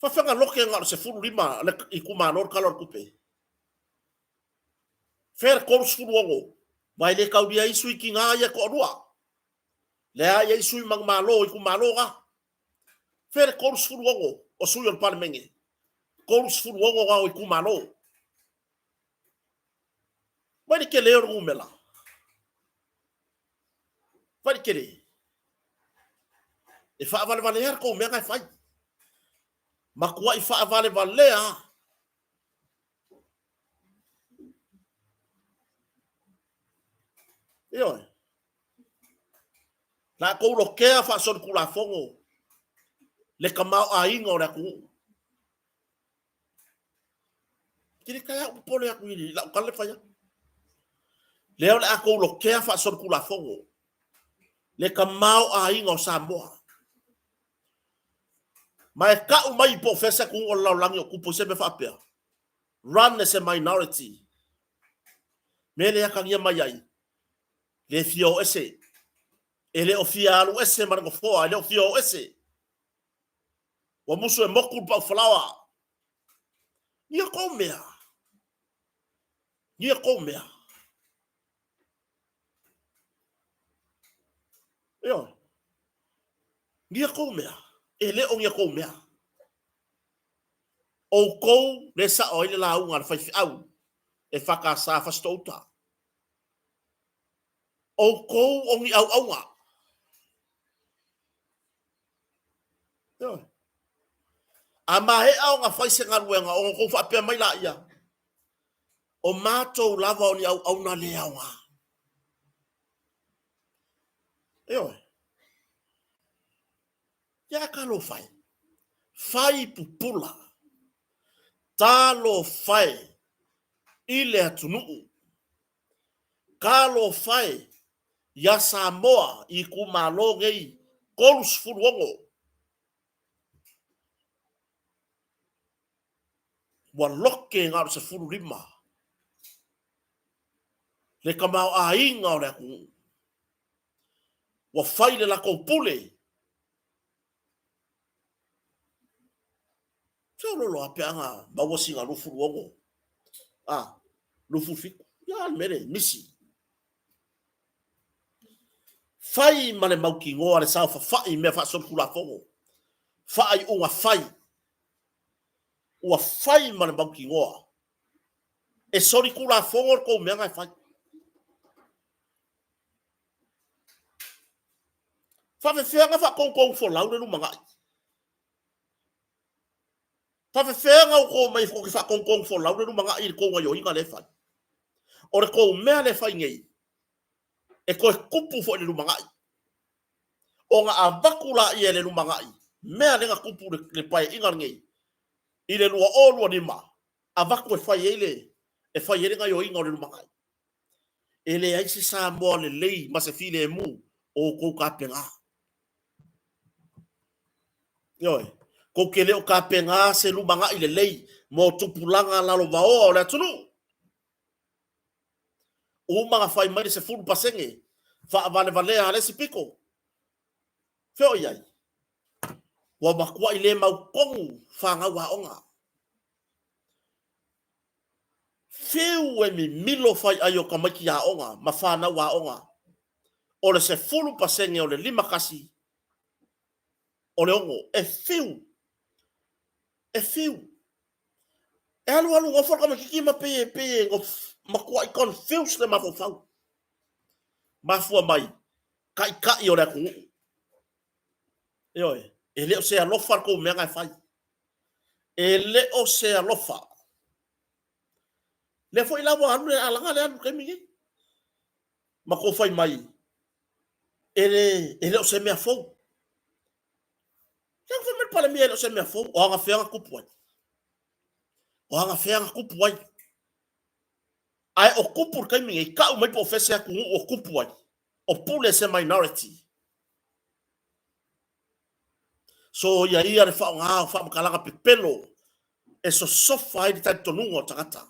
[SPEAKER 1] Fa fa lo ke ngar se fulu lima le iku ma lo kalor coupe. Fer kor fulu ngo. Mai le kau dia isu ki nga ya ko rua. Le ya isu mang malo iku malo ga. Fer kor fulu ngo o su yo parmengi. Kor fulu ngo ga iku malo. Mai ke le ro mela. Vai querer. E fa vale her ko me ga fai. Ma kwa i fa vale a. Yo. La ko lo ke fa son kula fongo. Le kamau a ingo la ku. Kiri kaya upole aku ini la kale fa ya. Le la ko lo ke fa son kula fongo. Le kamau a ingo Samoa. Mai ka mai professor ku o la langi ku po se be fa pe. Run as a minority. Mele ya kan ya mai. Le fio ese. Ele o fialu ese margo fo, ele o fio ese. Wa muso e moku pa flower. Ni komea. Yo. Ni komea. Ele o ni komea. O ko le sa o ile la unga fa au. E faka sa fa stouta. o kou o ngi au au ngā. A mahe au ngā whai se ngā ruenga o kou whapea mai la ia. O mātou lava o ni au au na le au ngā. Ia ka lo whai. Whai pupula. Tā lo whai. I le atunuu. Ka lo whai. Ia Samoa i ku malo ngei. Kolus furuongo. Wa loke ngā se furu rima. Le kamau a inga o le aku. Wa whai le lako pule. Sa lolo a peanga mawasi ngā lufu ruongo. Lufu fiku. Ia mere, misi. Whai mane mauki ngoa le sao whai mea wha son kula fongo. Whai unga whai. Ua whai mane mauki ngoa. E sori kula fongo ko mea ngai whai. Whawewhenga wha kongkong fo lau le lumangai. Whawewhenga o ko mai wha kongkong fo lau le lumangai i ko ngai o inga le whai. O re ko mea le whai ngei. E koe kupu fo le lumangai. O ngā avakula i e le lumangai. Mea le ngā kupu le pai inga ngei. I le lua o lua nima. Avaku e whai eile. E whai ere ngai o inga o le lumangai. E le aise sa moa le lei ma se file e mu o kou ka penga. Yoi. Kou ke leo ka penga se lumangai le lei mo tupulanga lalo vao o le atunu. Uma whai mai se furu pasenge. Wha vale valea ale si piko. Feo iai. Wa makua i le mau kongu whanga wa onga. Feo e mi milo whai ayo ka maiki a onga. Ma whana wa onga. O le se furu pasenge o le lima kasi. O le ongo. E feo. E feo. E alu alu ngofo kama kiki ma peye makua i confuse le mafo fau. Mafua mai. Kai o le aku. Yoi. E leo se alofa ko mea ngai whai. E leo se alofa. Le fo ila wa anu le alanga le anu kemi. Ma ko whai mai. E leo se mea fau. Yang wha me pale mea leo se mea fau. O anga whianga kupu ai. O anga whianga kupu ai. Ai o kupu kemi i kau mai po fese aku o kupu ai. O pule se minority. So ia le wha ngā wha makalanga pe pelo. E so sofa ai di tai tonungo tangata.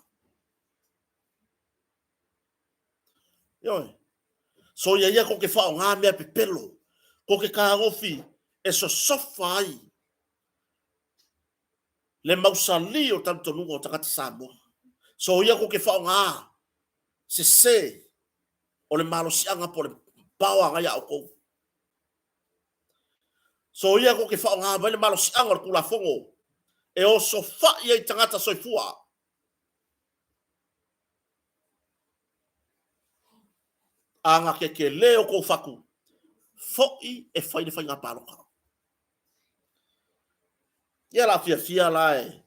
[SPEAKER 1] Yoi. So ia ko ke wha ngā mea pe pelo. Ko ke ka ngofi. E so sofa ai. Le mausali o tai tonungo tangata Samoa. So ia ko ke wha ngā. Se. O le malo sianga po le bawa ngai au kou. So ia ko ke wha ngā vele malo si angar kula fongo. E o so wha i tangata soifua. Anga ke leo ko whaku. Foi e whaine whai ngā pāroka. Ia la fia lai.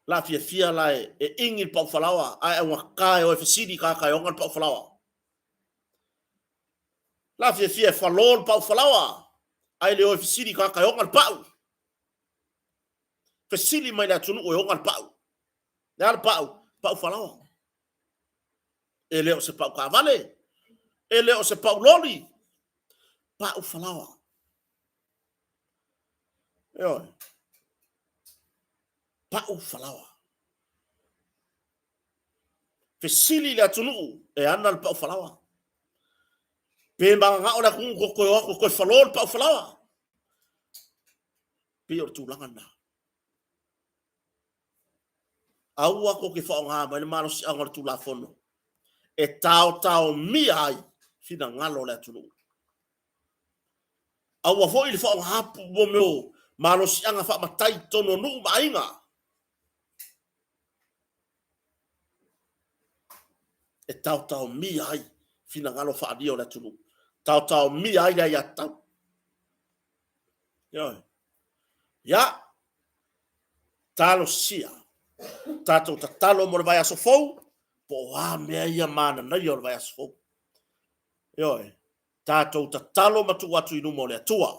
[SPEAKER 1] La fia lai. E ingi pau whalawa. Ai au ngakai o e whasidi kākai o ngan pau whalawa. La fia e whalol pau whalawa. Ai leo e whisiri ka kai ongal pau. Whisiri mai la tunu o ongal pau. Nea pau whalawa. E leo se pau ka vale. E leo se pau loli. Pau whalawa. Eo. Pau whalawa. Whisiri la tunu e anal pau whalawa. Pe manga ora ku ko falol pau whalawa. Pio tūlanga nā. Aua ko ke whaonga mai le maro si angor tūla whono. E tau mi ai fina ngalo le tunu. Aua fo i le whaonga hapu mo meo maro si anga wha matai tono nuu mainga. E tau mi ai fina ngalo fa dio la tunu tau mi ai ya tau ya talo sia tato tatalo mo vai aso fou po a me ia mana na yo vai aso fou tato tatalo matu watu inu mo le tua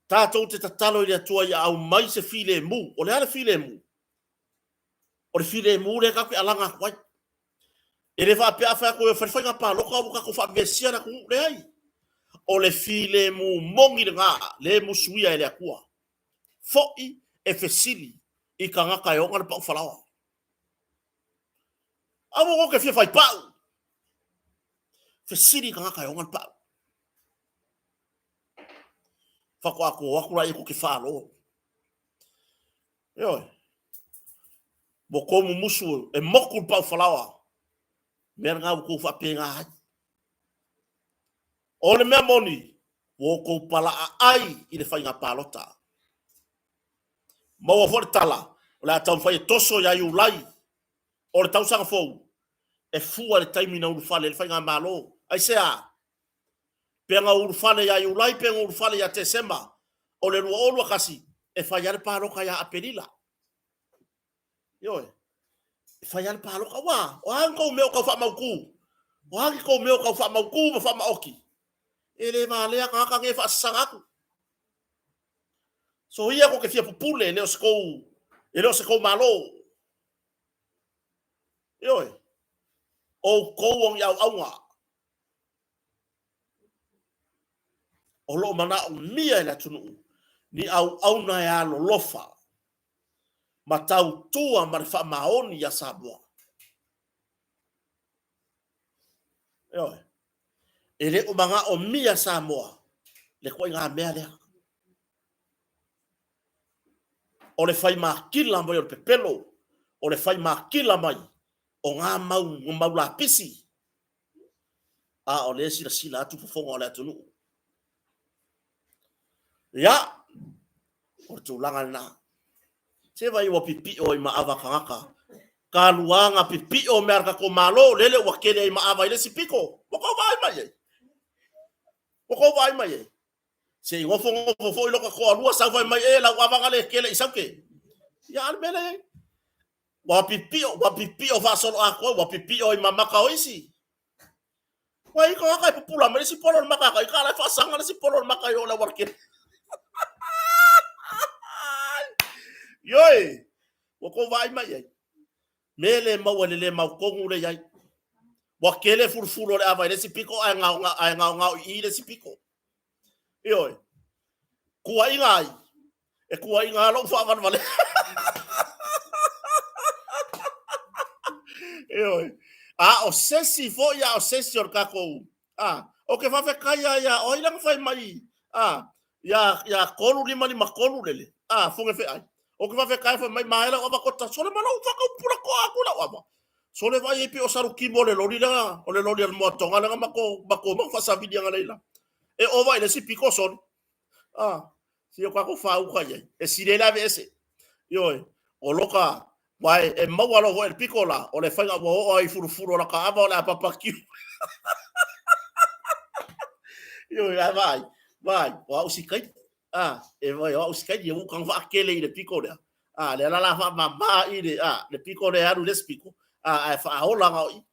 [SPEAKER 1] tato te tatalo ile tua ya au mai se file mu o le ala file mu o le file mu le ka pe alanga wai ele va pe afa ko fa nga pa lo ko fa besia na ku le ai o le file mu mongi le mu suia ele akua foi e fesili i ka ngaka e onga le pau whalawa. Awo ko ke fia fai pau. Fesili i ka ngaka e onga le pau. Whako ako wakura i ko ke whalo. Mo komu musu e moku le pau whalawa. Mea ngā ko whape ngā hai. O le mea moni, wo ko pala ai i le whai ngā pālota. Maua fo le tala, o le atau fai toso ya iulai, o le tausanga fou, e fua le taimi na urufale, le fai ngā malo, ai sea, penga urufale ya iulai, penga urufale ya Desemba, o le rua olua kasi, e fai ale pāloka ya apelila. E fai ale pāloka wā, o hangi kou meo kau wha mauku, o hangi kou meo kau wha mauku, ma wha maoki, e le mālea kaka nge wha sangaku. So ia ko ke fia pupule leo se malo. O kou au aunga. O lo mana o mia ila tunu. Ni au auna ya lo lofa. Matau tua marifa maoni ya Samoa. Ele o manga o mia Samoa. Le koi ngā mea lea. O le fai makila mai o le pepelo, o le fai makila mai o ngā mau la pisi. O le sila atu fufonga o le atunu. Ia, o le tūlanga na. Se vai o pipi o i maava kangaka. Ka luanga pipi o merka ko malo, lele wa kele i maava ile sipiko. Wako vai mai. Se ngofo i loka ko alua sa vai mai e la wavanga le kele isauke. Ya almele. Wa pipi o va solo ako, wa pipi o i mamaka o isi. Wa iko ka popula me si polo maka ka la fa sanga si polo maka yo la warke. Yoi. Wako vai mai. Mele mawale mau kongu le yai. Wa kele furfuro le ava le sipiko ai nga i le sipiko. Yoi. Kua ingai. E kua inga lo fa van vale. Yoi. O sesi fo ya o sesi or kako. O ke fa fe kaya ya o ila fa mai. Ya kolu lima kolu lele. Fonge fe ai. O ke fa fe kaya fa mai maela o ba kota sole mana o fa ko pura ko akula wa. Sole vai e pe o saru ki mole lori la. O le lori al motonga nga mako fa sa vidia nga leila. E o vai le sipiko son. Si yo kako fa u kaya. E si le la vese. Yoi. O loka vai e mawalo ho el pikola o le fanga wo o ai furufuru la ka ava o la papaki. Yoi vai wa usikai. E vai wa usikai ye u kan va kele le pikola. Le la fa mama ile le pikola ya le spiko. Fa hola ngau.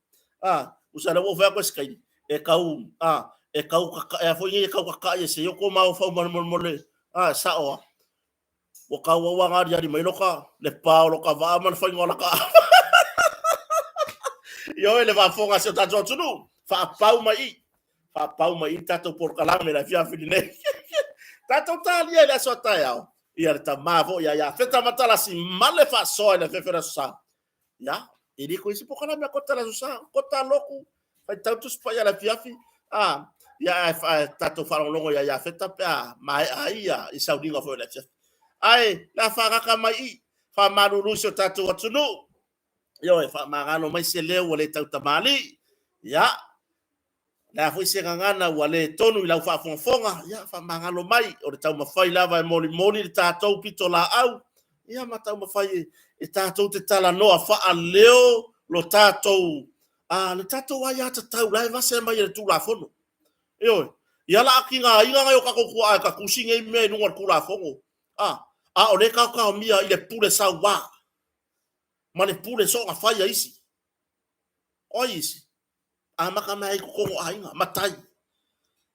[SPEAKER 1] Usala wo fa ko skai. E kau ka fo ye kau ka ye se yo ko ma fa mole. Sa o. O ka wa nga dia di mai loka le paulo ka va man fa ngola ka. Yo le va fonga se ta tonu. Fa pau mai tato por kalame la fia filine. Tato tali la sota ya. Ia ta mavo ya feta matala si male fa so le fefera sa. Ya, ili ko isi por kalame kota la sa, kota loku. Fa tanto spa ya la fia fi. Ya tato fa longo ya feta pa mai ia isa udinga fo la fia. Ai, la faraka mai fa maruru so tatu atunu. Yo fa magano mai se leo wale tau tamali. Ya. La foi se ngana wale tonu ila fa fonfonga. Ya fa magano mai o le tau mafai lava e moli le tatou pito la au. Ya matau mafai e tatou te tala noa fa a leo lo tatou le tato wa ya tau lai va se mai le tu la fono yo ya la ki nga inga yo ka ko ka kusinga me no ku la fongo o le ka mia ile pule sa wa ma le pule so nga fai isi o isi maka mai ko ainga matai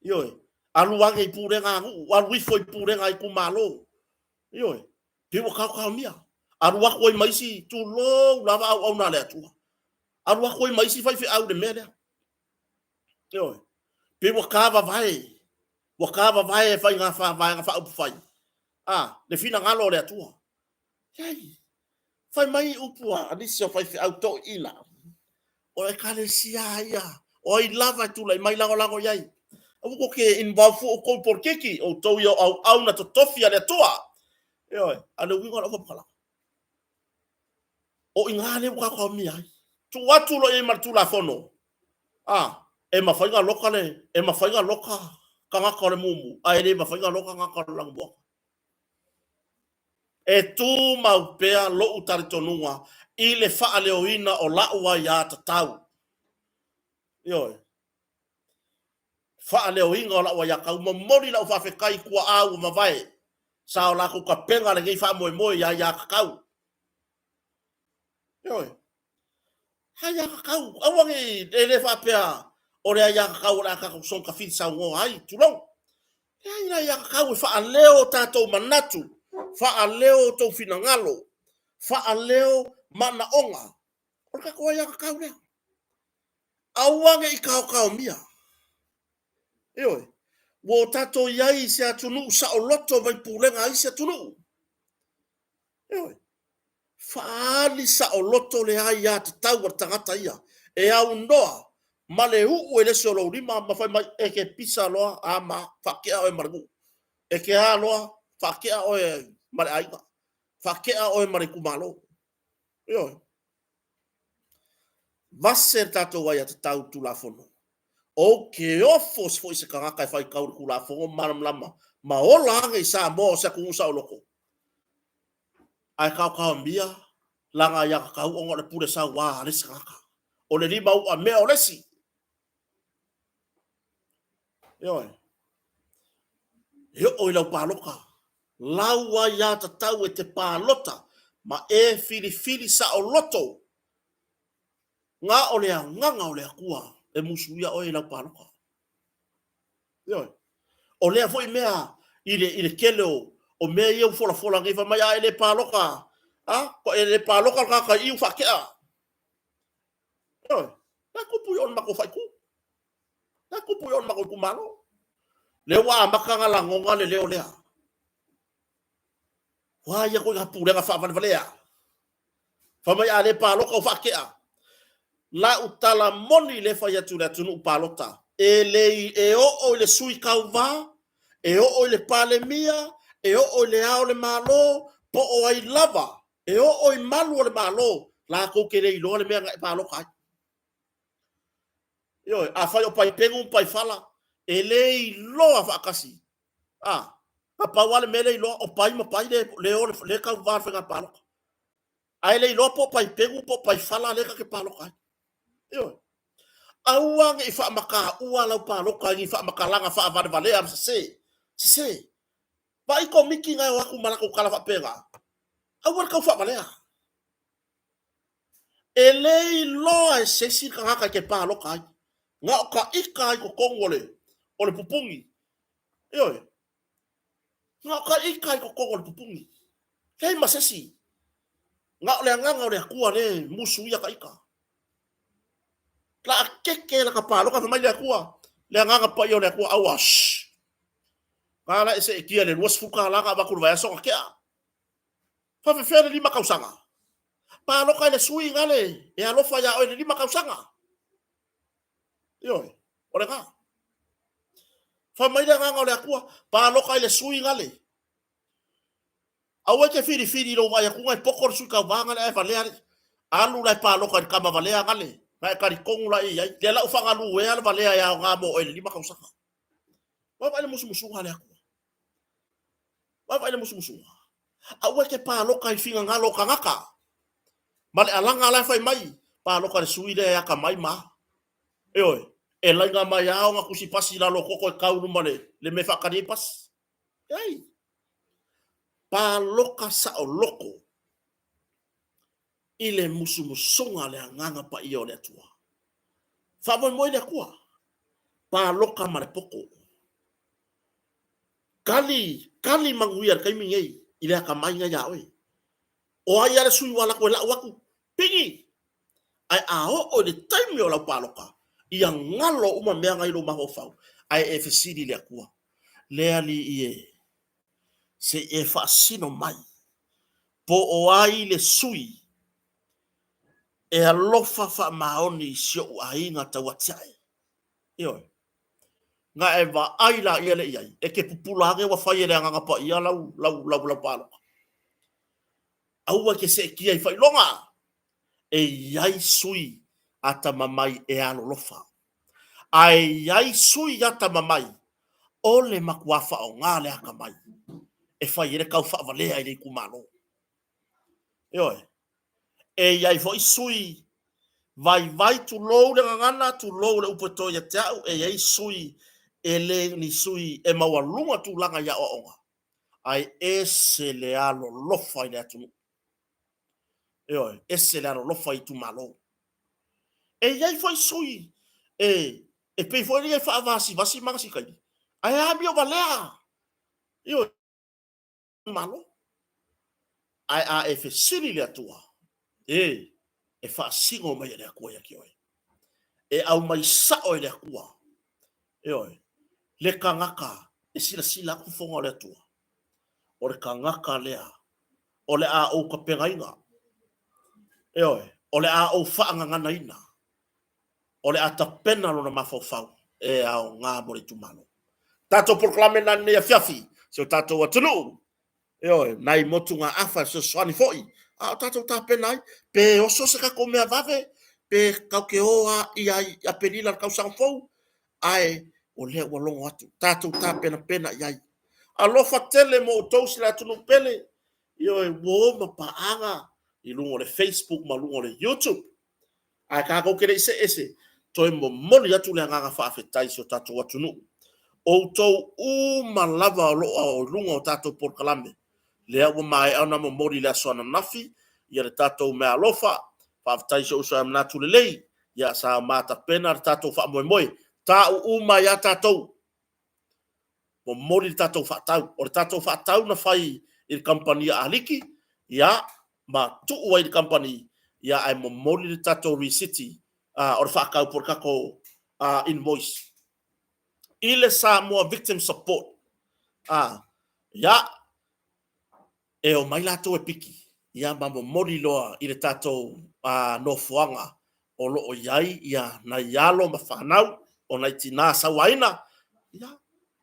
[SPEAKER 1] yo alu wange pule nga wa wi foi pule nga ku malo yo pe wo ka mia alu wa ko mai si tu lo la va au na le tu alu wa ko mai si fai au de mele yo pe wo ka va vai fai nga fa upu fai le fina ngalo le atua yai fai mai upua anisi o fai au to ina o e kale sia ia o I lava tu lai mai lango yai o ko ke involve ko por keki o to yo au na to tofia le atua yo ana wingo na ko pala o ingale ko ko mi ai tu watu lo e martu la fono e ma fai nga lokale e ma fai nga loka kanga ko le mumu ai le ma fai nga loka nga ko lang bo e tu mau pea lo utari tonua I le faa leoina o laua ya tatau. Yo. Faa leoina o laua ya kau mamori la ufafe kai kua au mawai. Sao la ku ka penga le ngei faa moe ya kakau. Yo. Ha ya kakau. Awangi ele faa pea o rea ya kakau la kakau son ka fili sao ngo hai tulong. Ya kakau faa leo tatou manatu. Faa leo tau finangalo. Faa leo mana onga. Orka ko ya kakau lea. Awange I kau mia. Yo. Wo tato yai se atunu sa o loto vai pulenga ai se atunu. Yo. Faali sa o loto le ai ya tau wa tangata ia. E au noa. Male uu ele se o lo lima ma fai mai eke pisa loa ama fakea o e margu. Eke a loa fakea o e mare aiga. Fakea o e mare kumalo. Yo. Vase tato wai at tau tu la fono. O ke ofos foi se kanga fai kau ku la fono maram lama. Ma o langa I sa mo se ku sa o loko. Ai kau mbia langa ya kau o ngore pure sa wa le skaka. O le lima o me o lesi. Yo. Yo o ila paloka. Lawa ya tatau e te palota. Ma e fili sa o loto. Nga o le nganga o le kua. E musuia o ila paloka. Yo. O le foi mea ile kelo o mea ia fola ngai fa mai ele paloka. Ko ele paloka ka iu fakea. Yo. Na kupu yon mako fai ku. Na kupu yon mako kumalo. Le wa makanga la ngonga le leo lea. Wa ia ko ngapure nga fa valea. Fa mai ale paloka o fakea. La utala moni le fa ya tunu palota. Ele e o le sui kauva. E o le pale mia, e o le ao le malo, po o ai lava, e o malu le malo, la ko kere I lo le mea malo kai. Yo, a fai o pai pengu pai fala, e le lo a fakasi. A pa wale mele lo o pai ma pai le o le ka va fa palo. Ai le lo po pai pengu po pai fala le ka ke palo kai. Yo. Awang I fa maka ua la palo kai I fa maka langa fa vale am se. Vai ko miki ngai wa ku malako kala fa pega. Awar ka fa malea. Ele lo e sesi ka ka ke pa lo kai. Nga ka ika ko kongole. O le pupungi. Yo. Nga ka ika ko kongole pupungi. Kei masesi. Nga le nganga o le ku le musu ya ka ika. La keke la ka pa lo ka mai le ku. Le nganga pa yo le ku awash. Kala ese kia le was fuka la ka ba ku va so ka. Fa fe lima kausanga. Pa lo ka le sui ngale. E alo fa ya o le lima kausanga. Yo. Ore ka. Fa mai da nganga le akua. Pa lo ka le sui ngale. Awe ke firi lo va ya ku ngai pokor su ka vanga le fa le alu la pa lo ka ka ma vale ngale. Mai ka ri kongu la ia. Le la ufa ngalu we ala vale ya ngamo o le lima kausanga. Wa ba le musu ngale akua. Wa ba le musu awe ke pa lo kai finga ngalo kangaka male alanga la fai mai pa lo ka sui le aka mai ma e oi e langa mai ao nga kusi pasi la lo koko e kauru mane le me whakari pas ei pa loka sa o loko i le musumusonga le anganga pa i o le atua whamoi moi le kua pa loka mare poko kali manguia kai mingei i le aka mai nga yawe o ai ara sui wala ko la waku pingi ai a o le time o la paloka ia ngalo uma mea ngai lo maho fau ai e fesiri le akua le ali ie se e fasino mai po o ai le sui e alofa fa maoni sio ai nga tawatai io nga e va ai la ia le ia e ke pupula ge wa fa ia nga pa ia lau paloka au ke se ki ai fa longa e iai sui ata mamai e alo lofa. Ai iai sui ata mamai o le makuafa o ngā le haka mai. E whai ere kau whaavalea i rei kumano. E iai foi sui vai tu lou le ngana tu lou le upeto ia te au e iai sui e le ni sui e mawalunga tu langa ia o onga. Ai ese le alo lofa i le atunu. Ese le alo lofa i tu malo. E iai foi sui e pe foi ia fa vasi mangasi kai ai a mio valea io malo ai a e fe sili le atua e fa singo mai le akua ia kioi e au mai sa o le akua le kangaka e sila ku fonga le atua o le kangaka lea o le a o ka pengainga o le a o fa ngana ina o le ata pena lo na mafofau e ao ngā mori tumano. Tato proclame na ne fiafi, so tato watunu. Nai motu ngā afa so swani foi. Tato ta pena pe oso se ka komea vave, pe kau ke oa i a penila kau sang fou, ai o le walongo atu. Tato ta pena iai. Alofa tele mo tausi la tunu pele, wo mapaanga, i lungo le Facebook, ma lungo le YouTube. Ai ka kau kere ese, toi mo moli atu le nganga whaafetai so tato watunu. O tau malava o lunga o tato por kalame. Lea wa mai ana mo moli la soana nafi, ia le tato mea alofa, whaafetai so usa amnatu le lei, ia sa mata pena le tato wha moe. Ta mai a tato. Mo moli le tato whaatau. O le tato whaatau na whai i le kampania aliki, ia ma tuu ai le kampani, ia ai mo moli le tato recity, o le whaakau por kako invoice. Ile sa mo victim support. Ya e o mai lato e piki. Ya mambo mori loa i le tato no fuanga o lo o iai ia na ialo ma whanau o na iti nasa waina. Ya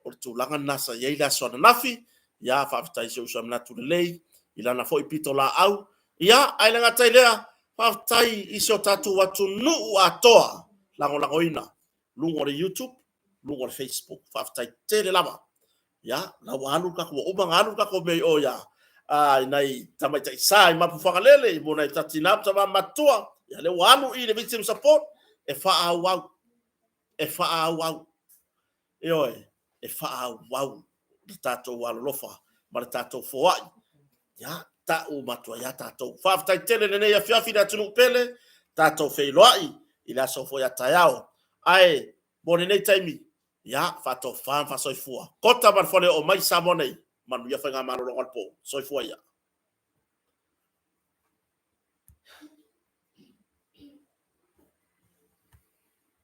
[SPEAKER 1] o le tūlanga nasa iai la soana nafi. Ya whaafitai se usam natu le lei. Ila na fo i pito la au. Ya ailanga tai lea whaafitai i se o tato watu nuu atoa. Lango ina. Lungo le YouTube. Lungo le Facebook, whaafitai tere lama. Ya, na wanu kako, ubang anu kako mei o ya. Nai tamai tai sai, mapu whakalele, mo nai tatinap tama matua. Ya le wanu i le victim support, e wha wau. E wha wau. Le tato walo lofa, ma le tato foai. Ya, ta u matua ya tato. Whaafitai tere nene ya fiafi na tunu pele, tato feiloai, ila sofo ya tayao. Ai, bone nei taimi. Ya fato fan fa soifua kota man fole o mai samonei manu ya fanga malo lo alpo soifua ya